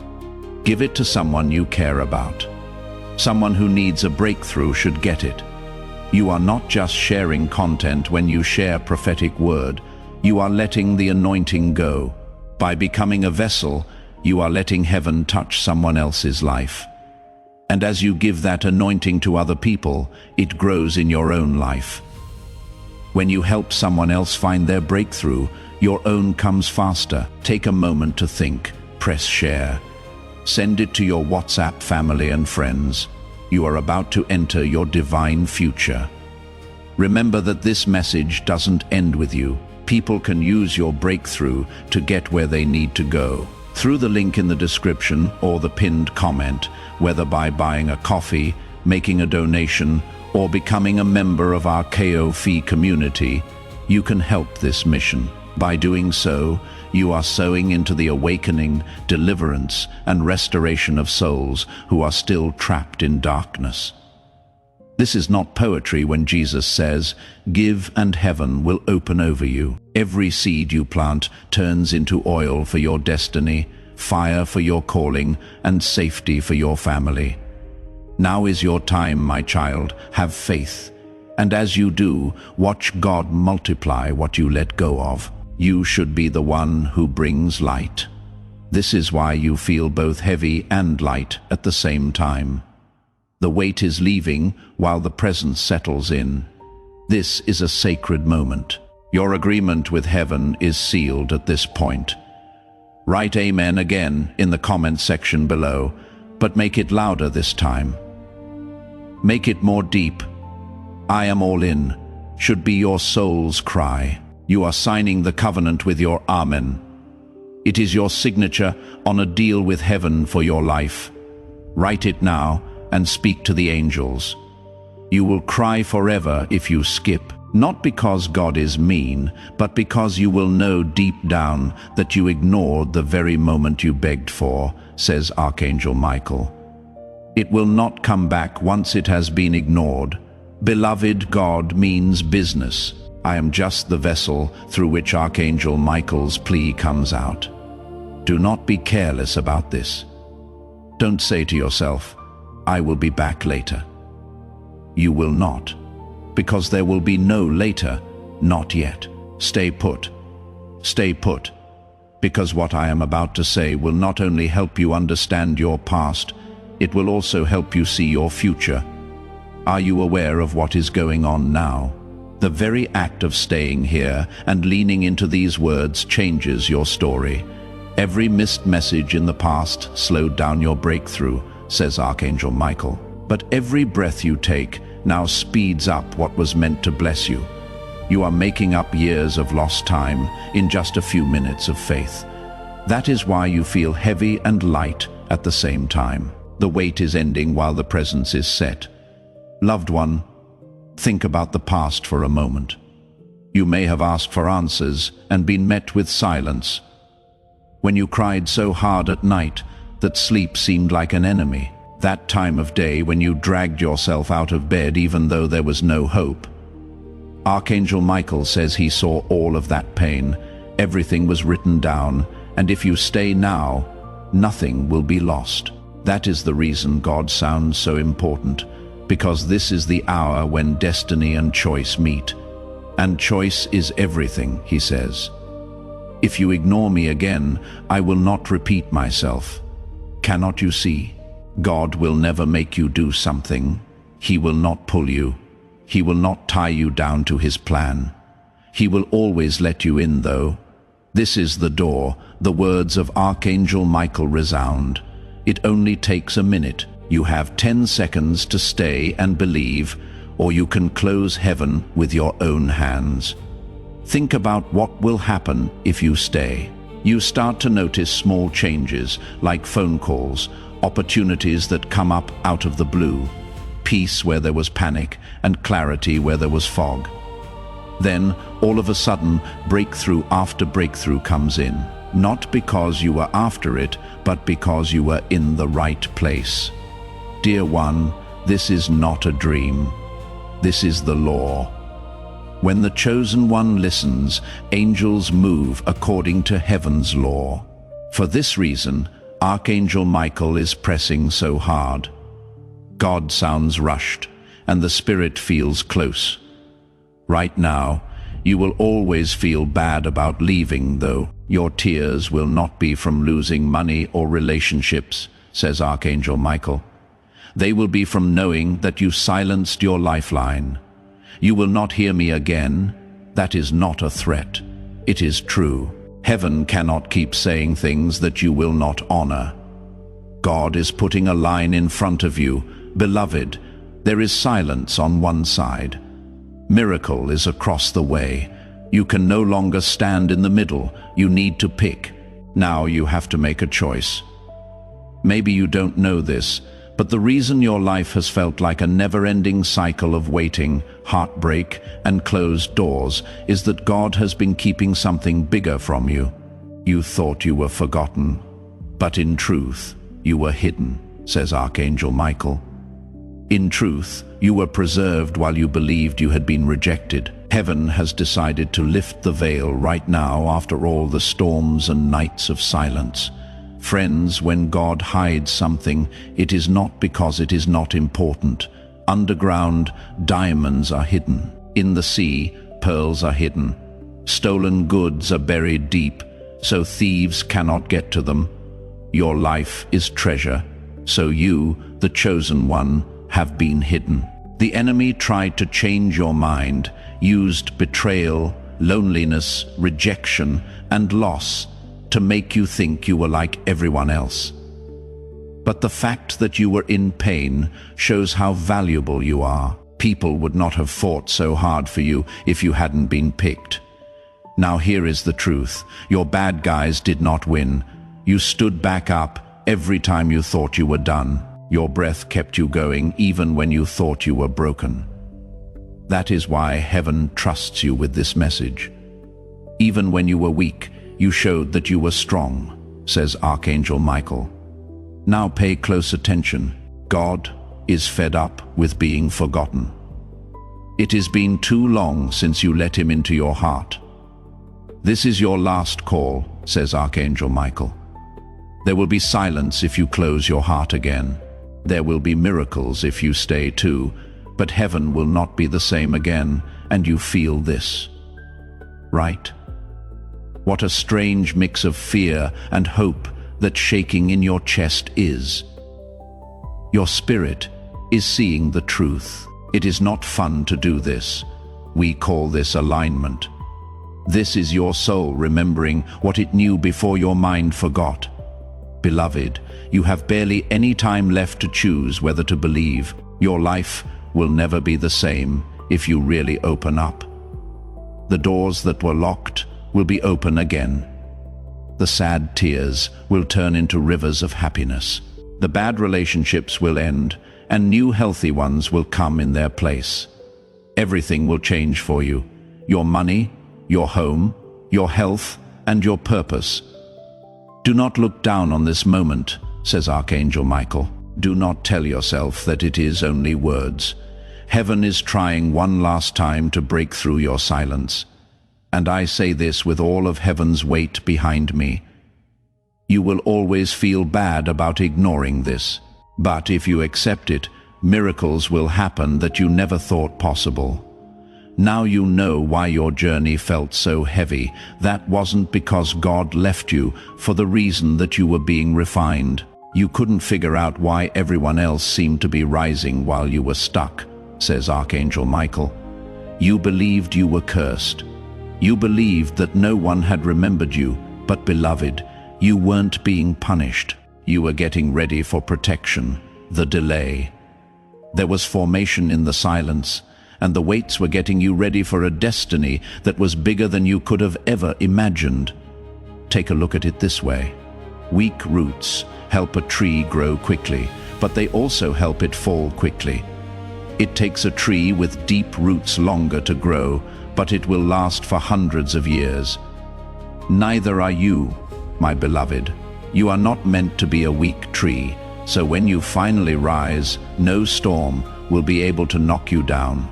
Give it to someone you care about. Someone who needs a breakthrough should get it. You are not just sharing content when you share prophetic word. You are letting the anointing go. By becoming a vessel, you are letting heaven touch someone else's life. And as you give that anointing to other people, it grows in your own life. When you help someone else find their breakthrough, your own comes faster. Take a moment to think. Press share. Send it to your WhatsApp family and friends. You are about to enter your divine future. Remember that this message doesn't end with you. People can use your breakthrough to get where they need to go. Through the link in the description or the pinned comment, whether by buying a coffee, making a donation, or becoming a member of our KOF community, you can help this mission. By doing so, you are sowing into the awakening, deliverance, and restoration of souls who are still trapped in darkness. This is not poetry when Jesus says, "Give and heaven will open over you." Every seed you plant turns into oil for your destiny, fire for your calling, and safety for your family. Now is your time, my child. Have faith. And as you do, watch God multiply what you let go of. You should be the one who brings light. This is why you feel both heavy and light at the same time. The weight is leaving while the presence settles in. This is a sacred moment. Your agreement with heaven is sealed at this point. Write Amen again in the comment section below, but make it louder this time. Make it more deep. "I am all in," should be your soul's cry. You are signing the covenant with your Amen. It is your signature on a deal with heaven for your life. Write it now and speak to the angels. You will cry forever if you skip, not because God is mean, but because you will know deep down that you ignored the very moment you begged for, says Archangel Michael. It will not come back once it has been ignored. Beloved, God means business. I am just the vessel through which Archangel Michael's plea comes out. Do not be careless about this. Don't say to yourself, "I will be back later." You will not, because there will be no later, not yet. Stay put. Stay put, because what I am about to say will not only help you understand your past, it will also help you see your future. Are you aware of what is going on now? The very act of staying here and leaning into these words changes your story. Every missed message in the past slowed down your breakthrough, says Archangel Michael. But every breath you take now speeds up what was meant to bless you. You are making up years of lost time in just a few minutes of faith. That is why you feel heavy and light at the same time. The wait is ending while the presence is set. Loved one, think about the past for a moment. You may have asked for answers and been met with silence. When you cried so hard at night that sleep seemed like an enemy. That time of day when you dragged yourself out of bed even though there was no hope. Archangel Michael says he saw all of that pain. Everything was written down, and if you stay now, nothing will be lost. That is the reason God sounds so important, because this is the hour when destiny and choice meet. And choice is everything, he says. If you ignore me again, I will not repeat myself. Cannot you see? God will never make you do something. He will not pull you. He will not tie you down to his plan. He will always let you in, though. This is the door. The words of Archangel Michael resound. It only takes a minute. You have 10 seconds to stay and believe, or you can close heaven with your own hands. Think about what will happen if you stay. You start to notice small changes, like phone calls, opportunities that come up out of the blue, peace where there was panic, and clarity where there was fog. Then, all of a sudden, breakthrough after breakthrough comes in, not because you were after it, but because you were in the right place. Dear one, this is not a dream. This is the law. When the chosen one listens, angels move according to heaven's law. For this reason, Archangel Michael is pressing so hard. God sounds rushed, and the spirit feels close. Right now, you will always feel bad about leaving, though. Your tears will not be from losing money or relationships, says Archangel Michael. They will be from knowing that you silenced your lifeline. You will not hear me again. That is not a threat. It is true. Heaven cannot keep saying things that you will not honor. God is putting a line in front of you. Beloved, there is silence on one side. Miracle is across the way. You can no longer stand in the middle. You need to pick. Now you have to make a choice. Maybe you don't know this, but the reason your life has felt like a never-ending cycle of waiting, heartbreak, and closed doors is that God has been keeping something bigger from you. You thought you were forgotten, but in truth, you were hidden, says Archangel Michael. In truth, you were preserved while you believed you had been rejected. Heaven has decided to lift the veil right now after all the storms and nights of silence. Friends, when God hides something, it is not because it is not important. Underground, diamonds are hidden. In the sea, pearls are hidden. Stolen goods are buried deep, so thieves cannot get to them. Your life is treasure, so you, the chosen one, have been hidden. The enemy tried to change your mind, used betrayal, loneliness, rejection, and loss to make you think you were like everyone else. But the fact that you were in pain shows how valuable you are. People would not have fought so hard for you if you hadn't been picked. Now here is the truth. Your bad guys did not win. You stood back up every time you thought you were done. Your breath kept you going even when you thought you were broken. That is why heaven trusts you with this message. Even when you were weak, you showed that you were strong, says Archangel Michael. Now pay close attention. God is fed up with being forgotten. It has been too long since you let him into your heart. This is your last call, says Archangel Michael. There will be silence if you close your heart again. There will be miracles if you stay too, but heaven will not be the same again, and you feel this, right? What a strange mix of fear and hope that shaking in your chest is. Your spirit is seeing the truth. It is not fun to do this. We call this alignment. This is your soul remembering what it knew before your mind forgot. Beloved, you have barely any time left to choose whether to believe. Your life will never be the same if you really open up. The doors that were locked will be open again. The sad tears will turn into rivers of happiness. The bad relationships will end, and new healthy ones will come in their place. Everything will change for you. Your money, your home, your health, and your purpose. Do not look down on this moment, says Archangel Michael. Do not tell yourself that it is only words. Heaven is trying one last time to break through your silence. And I say this with all of heaven's weight behind me. You will always feel bad about ignoring this. But if you accept it, miracles will happen that you never thought possible. Now you know why your journey felt so heavy. That wasn't because God left you for the reason that you were being refined. You couldn't figure out why everyone else seemed to be rising while you were stuck, says Archangel Michael. You believed you were cursed. You believed that no one had remembered you, but beloved, you weren't being punished. You were getting ready for protection, the delay. There was formation in the silence, and the weights were getting you ready for a destiny that was bigger than you could have ever imagined. Take a look at it this way. Weak roots help a tree grow quickly, but they also help it fall quickly. It takes a tree with deep roots longer to grow, but it will last for hundreds of years. Neither are you, my beloved. You are not meant to be a weak tree, so when you finally rise, no storm will be able to knock you down.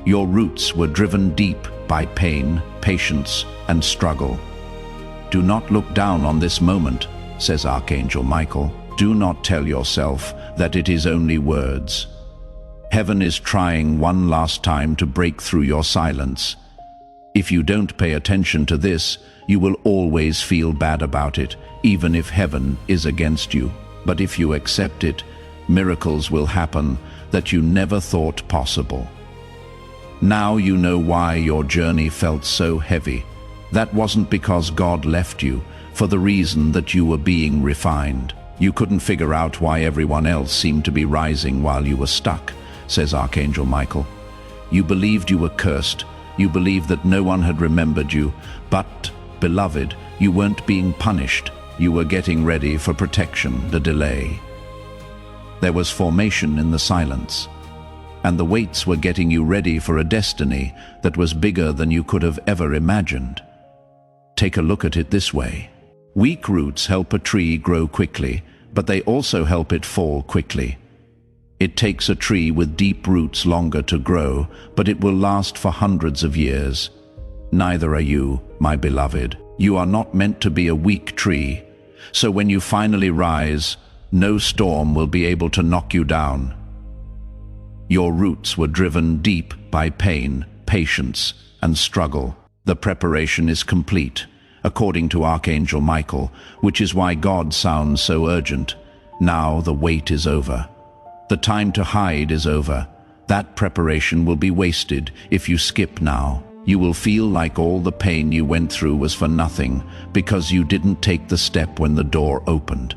Your roots were driven deep by pain, patience, and struggle. Do not look down on this moment, says Archangel Michael. Do not tell yourself that it is only words. Heaven is trying one last time to break through your silence. If you don't pay attention to this, you will always feel bad about it, even if heaven is against you. But if you accept it, miracles will happen that you never thought possible. Now you know why your journey felt so heavy. That wasn't because God left you, for the reason that you were being refined. You couldn't figure out why everyone else seemed to be rising while you were stuck, says Archangel Michael. You believed you were cursed. You believed that no one had remembered you. But, beloved, you weren't being punished. You were getting ready for protection, the delay. There was formation in the silence, and the weights were getting you ready for a destiny that was bigger than you could have ever imagined. Take a look at it this way. Weak roots help a tree grow quickly, but they also help it fall quickly. It takes a tree with deep roots longer to grow, but it will last for hundreds of years. Neither are you, my beloved. You are not meant to be a weak tree, so when you finally rise, no storm will be able to knock you down. Your roots were driven deep by pain, patience, and struggle. The preparation is complete, according to Archangel Michael, which is why God sounds so urgent. Now the wait is over. The time to hide is over. That preparation will be wasted if you skip now. You will feel like all the pain you went through was for nothing because you didn't take the step when the door opened.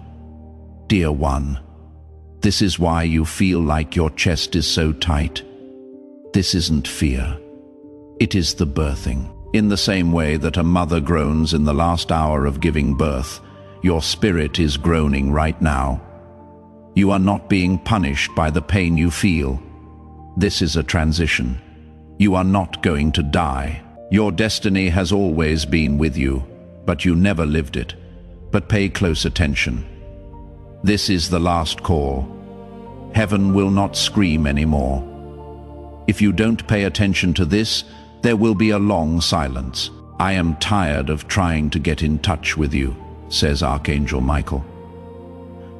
Dear one, this is why you feel like your chest is so tight. This isn't fear. It is the birthing. In the same way that a mother groans in the last hour of giving birth, your spirit is groaning right now. You are not being punished by the pain you feel. This is a transition. You are not going to die. Your destiny has always been with you, but you never lived it. But pay close attention. This is the last call. Heaven will not scream anymore. If you don't pay attention to this, there will be a long silence. I am tired of trying to get in touch with you, says Archangel Michael.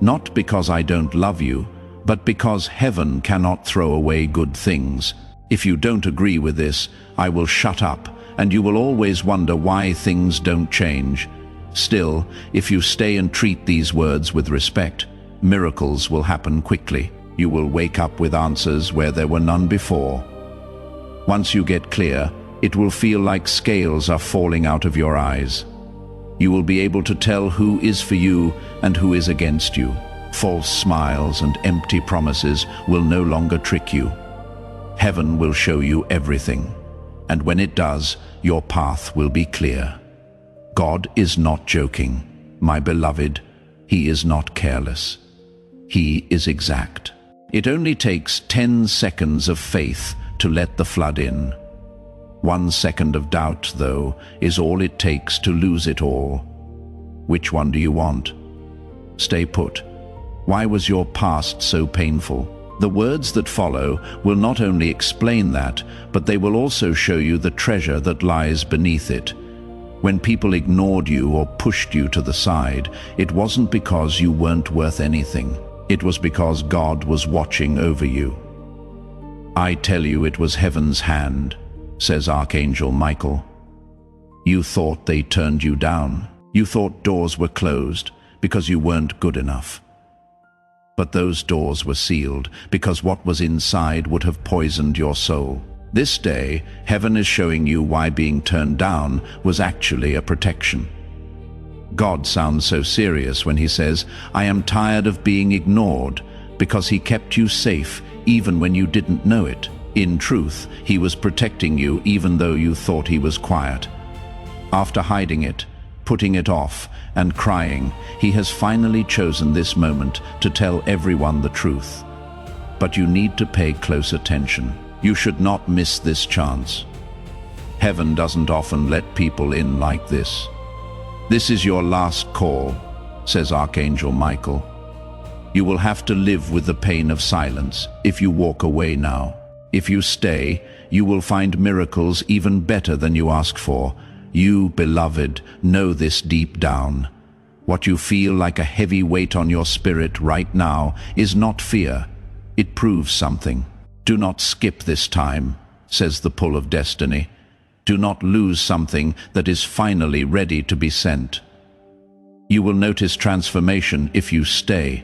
Not because I don't love you, but because heaven cannot throw away good things. If you don't agree with this, I will shut up, and you will always wonder why things don't change. Still, if you stay and treat these words with respect, miracles will happen quickly. You will wake up with answers where there were none before. Once you get clear, it will feel like scales are falling out of your eyes. You will be able to tell who is for you and who is against you. False smiles and empty promises will no longer trick you. Heaven will show you everything, and when it does, your path will be clear. God is not joking, my beloved. He is not careless. He is exact. It only takes 10 seconds of faith to let the flood in. 1 second of doubt, though, is all it takes to lose it all. Which one do you want? Stay put. Why was your past so painful? The words that follow will not only explain that, but they will also show you the treasure that lies beneath it. When people ignored you or pushed you to the side, it wasn't because you weren't worth anything. It was because God was watching over you. I tell you, it was heaven's hand, says Archangel Michael. You thought they turned you down. You thought doors were closed because you weren't good enough. But those doors were sealed because what was inside would have poisoned your soul. This day, heaven is showing you why being turned down was actually a protection. God sounds so serious when he says, I am tired of being ignored, because he kept you safe even when you didn't know it. In truth, he was protecting you even though you thought he was quiet. After hiding it, putting it off, and crying, he has finally chosen this moment to tell everyone the truth. But you need to pay close attention. You should not miss this chance. Heaven doesn't often let people in like this. This is your last call, says Archangel Michael. You will have to live with the pain of silence if you walk away now. If you stay, you will find miracles even better than you asked for. You, beloved, know this deep down. What you feel like a heavy weight on your spirit right now is not fear. It proves something. Do not skip this time, says the pull of destiny. Do not lose something that is finally ready to be sent. You will notice transformation if you stay.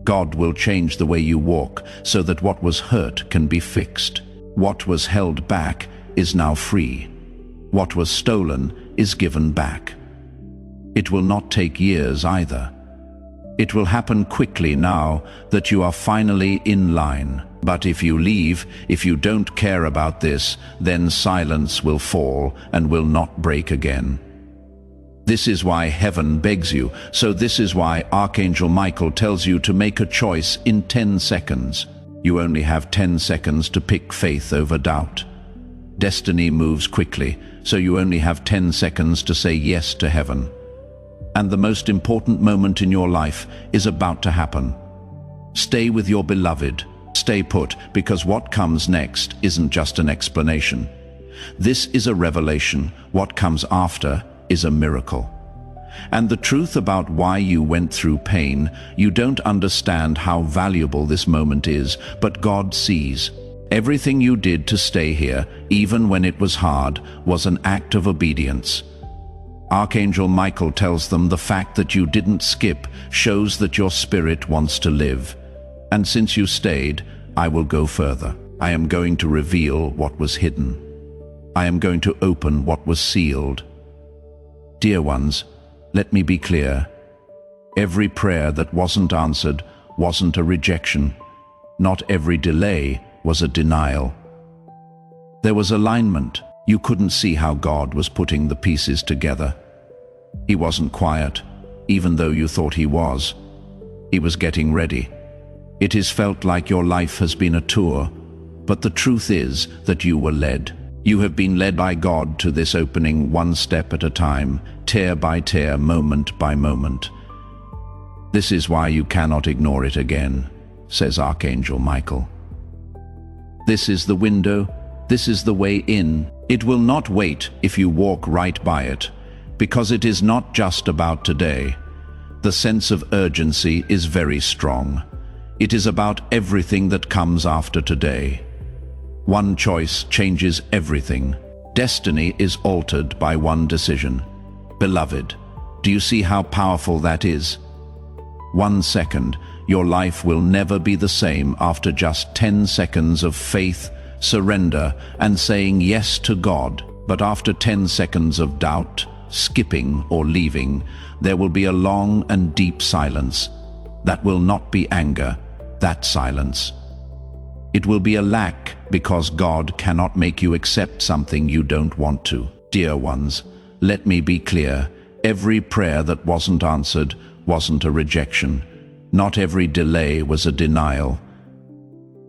God will change the way you walk so that what was hurt can be fixed. What was held back is now free. What was stolen is given back. It will not take years either. It will happen quickly now that you are finally in line. But if you leave, if you don't care about this, then silence will fall and will not break again. This is why heaven begs you. So this is why Archangel Michael tells you to make a choice in 10 seconds. You only have 10 seconds to pick faith over doubt. Destiny moves quickly, so you only have 10 seconds to say yes to heaven. And the most important moment in your life is about to happen. Stay with your beloved. Stay put, because what comes next isn't just an explanation. This is a revelation. What comes after is a miracle. And the truth about why you went through pain, you don't understand how valuable this moment is, but God sees. Everything you did to stay here, even when it was hard, was an act of obedience. Archangel Michael tells them the fact that you didn't skip shows that your spirit wants to live. And since you stayed, I will go further. I am going to reveal what was hidden. I am going to open what was sealed. Dear ones, let me be clear. Every prayer that wasn't answered wasn't a rejection. Not every delay was a denial. There was alignment. You couldn't see how God was putting the pieces together. He wasn't quiet, even though you thought he was. He was getting ready. It has felt like your life has been a tour, but the truth is that you were led. You have been led by God to this opening one step at a time, tear by tear, moment by moment. This is why you cannot ignore it again, says Archangel Michael. This is the window, this is the way in. It will not wait if you walk right by it, because it is not just about today. The sense of urgency is very strong. It is about everything that comes after today. One choice changes everything. Destiny is altered by one decision. Beloved, do you see how powerful that is? 1 second, your life will never be the same after just 10 seconds of faith, surrender, and saying yes to God. But after 10 seconds of doubt, skipping or leaving, there will be a long and deep silence. That will not be anger, that silence. It will be a lack, because God cannot make you accept something you don't want to. Dear ones, let me be clear. Every prayer that wasn't answered wasn't a rejection. Not every delay was a denial.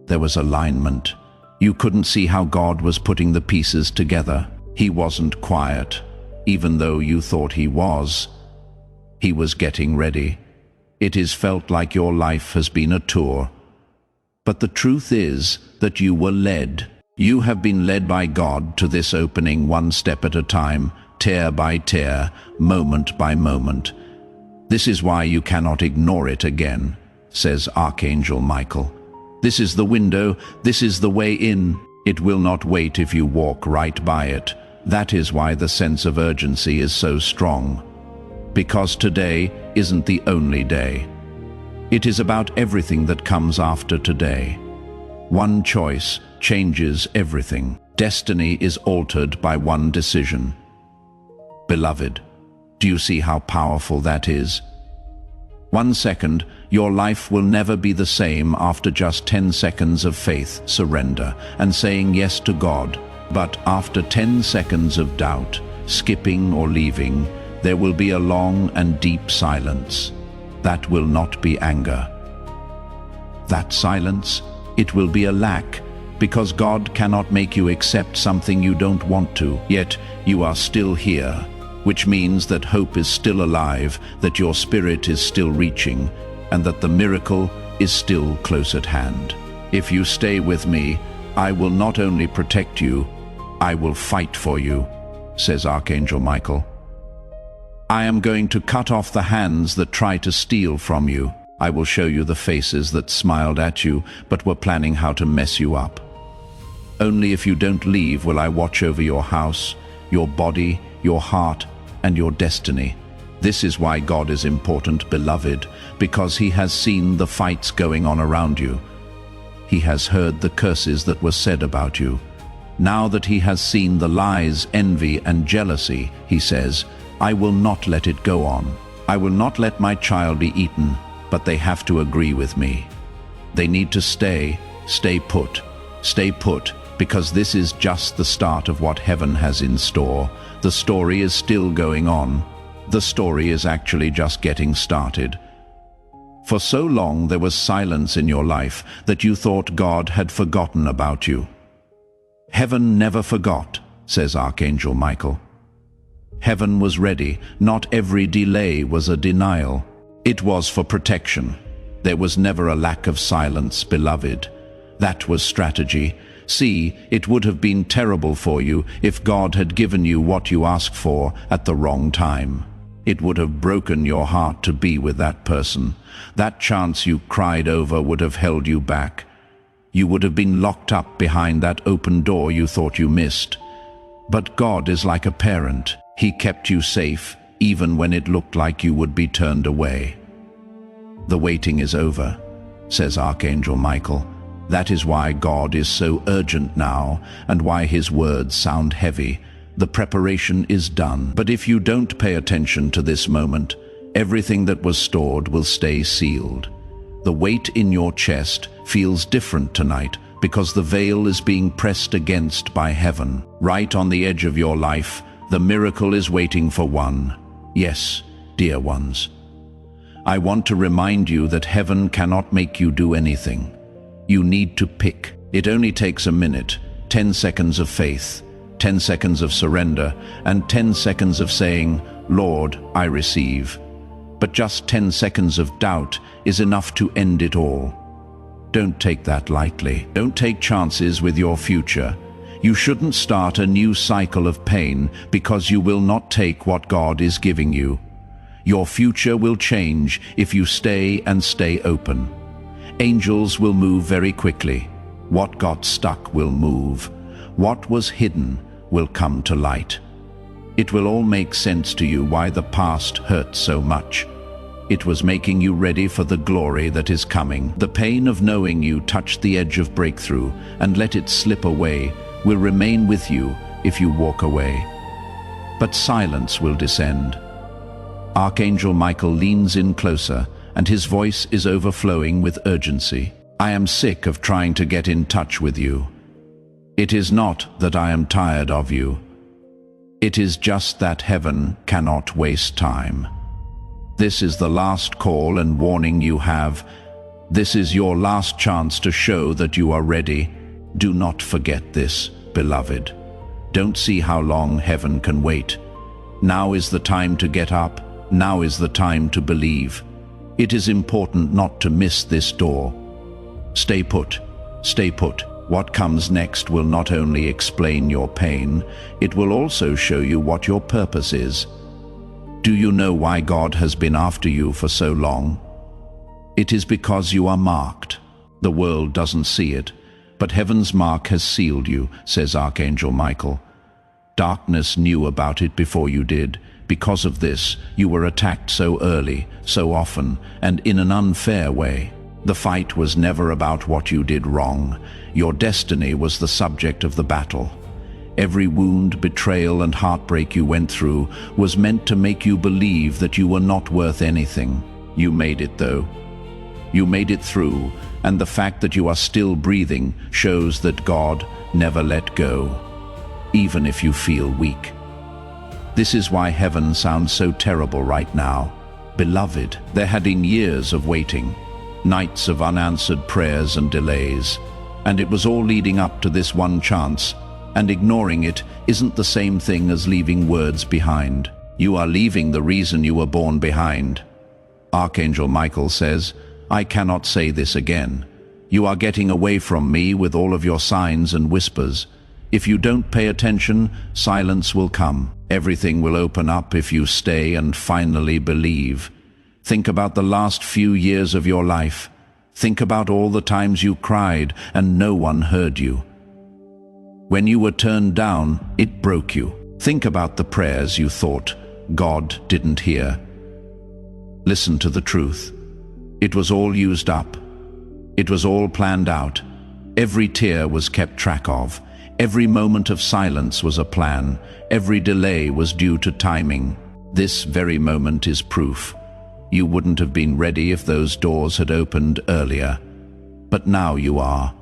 There was alignment. You couldn't see how God was putting the pieces together. He wasn't quiet, even though you thought he was. He was getting ready. It is felt like your life has been a tour. But the truth is that you were led. You have been led by God to this opening one step at a time, tear by tear, moment by moment. This is why you cannot ignore it again, says Archangel Michael. This is the window, this is the way in. It will not wait if you walk right by it. That is why the sense of urgency is so strong. Because today isn't the only day. It is about everything that comes after today. One choice changes everything. Destiny is altered by one decision. Beloved, do you see how powerful that is? 1 second, your life will never be the same after just 10 seconds of faith, surrender, and saying yes to God. But after 10 seconds of doubt, skipping or leaving, there will be a long and deep silence. That will not be anger. That silence, it will be a lack, because God cannot make you accept something you don't want to, yet you are still here, which means that hope is still alive, that your spirit is still reaching, and that the miracle is still close at hand. If you stay with me, I will not only protect you, I will fight for you, says Archangel Michael. I am going to cut off the hands that try to steal from you. I will show you the faces that smiled at you, but were planning how to mess you up. Only if you don't leave will I watch over your house, your body, your heart, and your destiny. This is why God is important, beloved, because he has seen the fights going on around you. He has heard the curses that were said about you. Now that he has seen the lies, envy, and jealousy, he says, I will not let it go on. I will not let my child be eaten, but they have to agree with me. They need to stay put, because this is just the start of what heaven has in store. The story is still going on. The story is actually just getting started. For so long there was silence in your life that you thought God had forgotten about you. Heaven never forgot, says Archangel Michael. Heaven was ready. Not every delay was a denial. It was for protection. There was never a lack of silence, beloved. That was strategy. See, it would have been terrible for you if God had given you what you asked for at the wrong time. It would have broken your heart to be with that person. That chance you cried over would have held you back. You would have been locked up behind that open door you thought you missed. But God is like a parent. He kept you safe, even when it looked like you would be turned away. The waiting is over, says Archangel Michael. That is why God is so urgent now, and why his words sound heavy. The preparation is done. But if you don't pay attention to this moment, everything that was stored will stay sealed. The weight in your chest feels different tonight because the veil is being pressed against by heaven. Right on the edge of your life, the miracle is waiting for one. Yes, dear ones. I want to remind you that heaven cannot make you do anything. You need to pick. It only takes a minute, 10 seconds of faith, 10 seconds of surrender, and 10 seconds of saying, Lord, I receive. But just 10 seconds of doubt is enough to end it all. Don't take that lightly. Don't take chances with your future. You shouldn't start a new cycle of pain because you will not take what God is giving you. Your future will change if you stay open. Angels will move very quickly. What got stuck will move. What was hidden will come to light. It will all make sense to you why the past hurt so much. It was making you ready for the glory that is coming. The pain of knowing you touched the edge of breakthrough and let it slip away will remain with you if you walk away. But silence will descend. Archangel Michael leans in closer, and his voice is overflowing with urgency. I am sick of trying to get in touch with you. It is not that I am tired of you. It is just that heaven cannot waste time. This is the last call and warning you have. This is your last chance to show that you are ready. Do not forget this, beloved. Don't see how long heaven can wait. Now is the time to get up. Now is the time to believe. It is important not to miss this door. Stay put. Stay put. What comes next will not only explain your pain, it will also show you what your purpose is. Do you know why God has been after you for so long? It is because you are marked. The world doesn't see it, but heaven's mark has sealed you, says Archangel Michael. Darkness knew about it before you did. Because of this, you were attacked so early, so often, and in an unfair way. The fight was never about what you did wrong. Your destiny was the subject of the battle. Every wound, betrayal, and heartbreak you went through was meant to make you believe that you were not worth anything. You made it, though. You made it through, and the fact that you are still breathing shows that God never let go, even if you feel weak. This is why heaven sounds so terrible right now. Beloved, there had been years of waiting, nights of unanswered prayers and delays, and it was all leading up to this one chance, and ignoring it isn't the same thing as leaving words behind. You are leaving the reason you were born behind. Archangel Michael says, I cannot say this again. You are getting away from me with all of your signs and whispers. If you don't pay attention, silence will come. Everything will open up if you stay and finally believe. Think about the last few years of your life. Think about all the times you cried and no one heard you. When you were turned down, it broke you. Think about the prayers you thought God didn't hear. Listen to the truth. It was all used up. It was all planned out. Every tear was kept track of. Every moment of silence was a plan. Every delay was due to timing. This very moment is proof. You wouldn't have been ready if those doors had opened earlier. But now you are.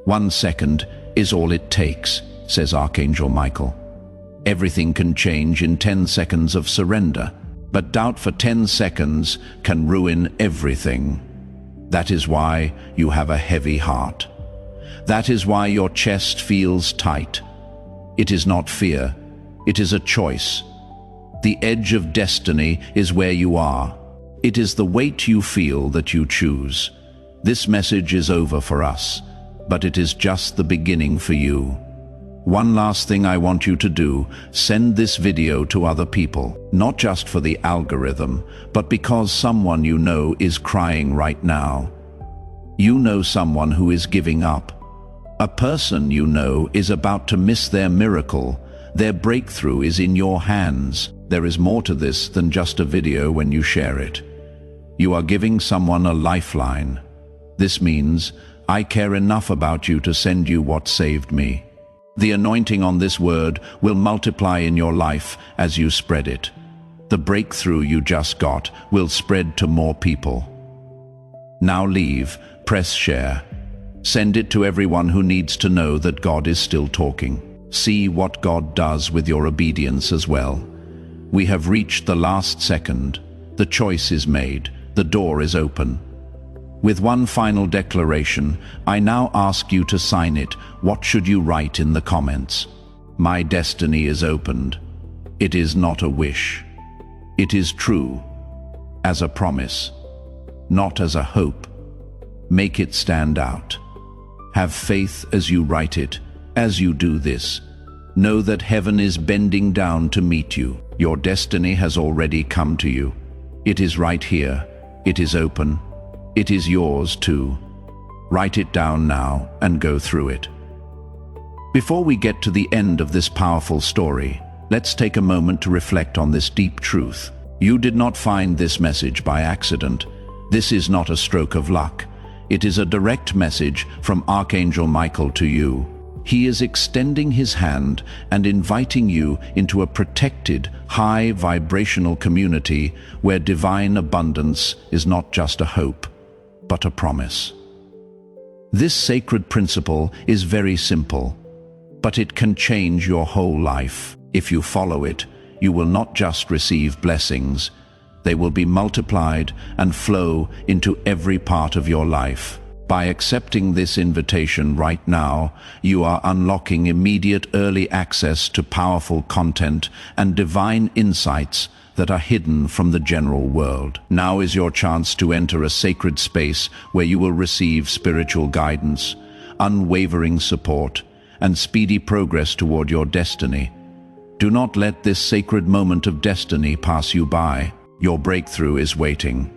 1 second is all it takes, says Archangel Michael. Everything can change in 10 seconds of surrender, but doubt for 10 seconds can ruin everything. That is why you have a heavy heart. That is why your chest feels tight. It is not fear, it is a choice. The edge of destiny is where you are. It is the weight you feel that you choose. This message is over for us, but it is just the beginning for you. One last thing I want you to do, send this video to other people, not just for the algorithm, but because someone you know is crying right now. You know someone who is giving up. A person you know is about to miss their miracle. Their breakthrough is in your hands. There is more to this than just a video when you share it. You are giving someone a lifeline. This means I care enough about you to send you what saved me. The anointing on this word will multiply in your life as you spread it. The breakthrough you just got will spread to more people. Now leave, press share. Send it to everyone who needs to know that God is still talking. See what God does with your obedience as well. We have reached the last second. The choice is made. The door is open. With one final declaration, I now ask you to sign it. What should you write in the comments? My destiny is opened. It is not a wish. It is true, as a promise, not as a hope. Make it stand out. Have faith as you write it. As you do this, know that heaven is bending down to meet you. Your destiny has already come to you. It is right here. It is open. It is yours too. Write it down now and go through it. Before we get to the end of this powerful story, let's take a moment to reflect on this deep truth. You did not find this message by accident. This is not a stroke of luck. It is a direct message from Archangel Michael to you. He is extending his hand and inviting you into a protected, high vibrational community where divine abundance is not just a hope, but a promise. This sacred principle is very simple, but it can change your whole life. If you follow it, you will not just receive blessings, they will be multiplied and flow into every part of your life. By accepting this invitation right now, you are unlocking immediate early access to powerful content and divine insights that are hidden from the general world. Now is your chance to enter a sacred space where you will receive spiritual guidance, unwavering support, and speedy progress toward your destiny. Do not let this sacred moment of destiny pass you by. Your breakthrough is waiting.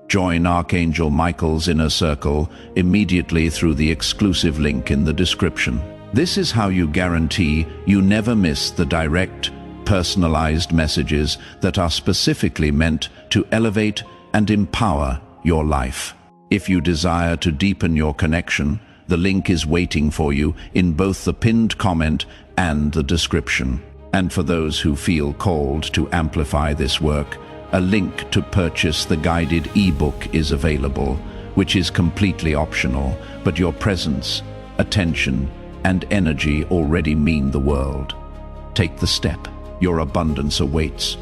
Join Archangel Michael's inner circle immediately through the exclusive link in the description. This is how you guarantee you never miss the direct, personalized messages that are specifically meant to elevate and empower your life. If you desire to deepen your connection, the link is waiting for you in both the pinned comment and the description. And for those who feel called to amplify this work, a link to purchase the guided ebook is available, which is completely optional, but your presence, attention, and energy already mean the world. Take the step. Your abundance awaits.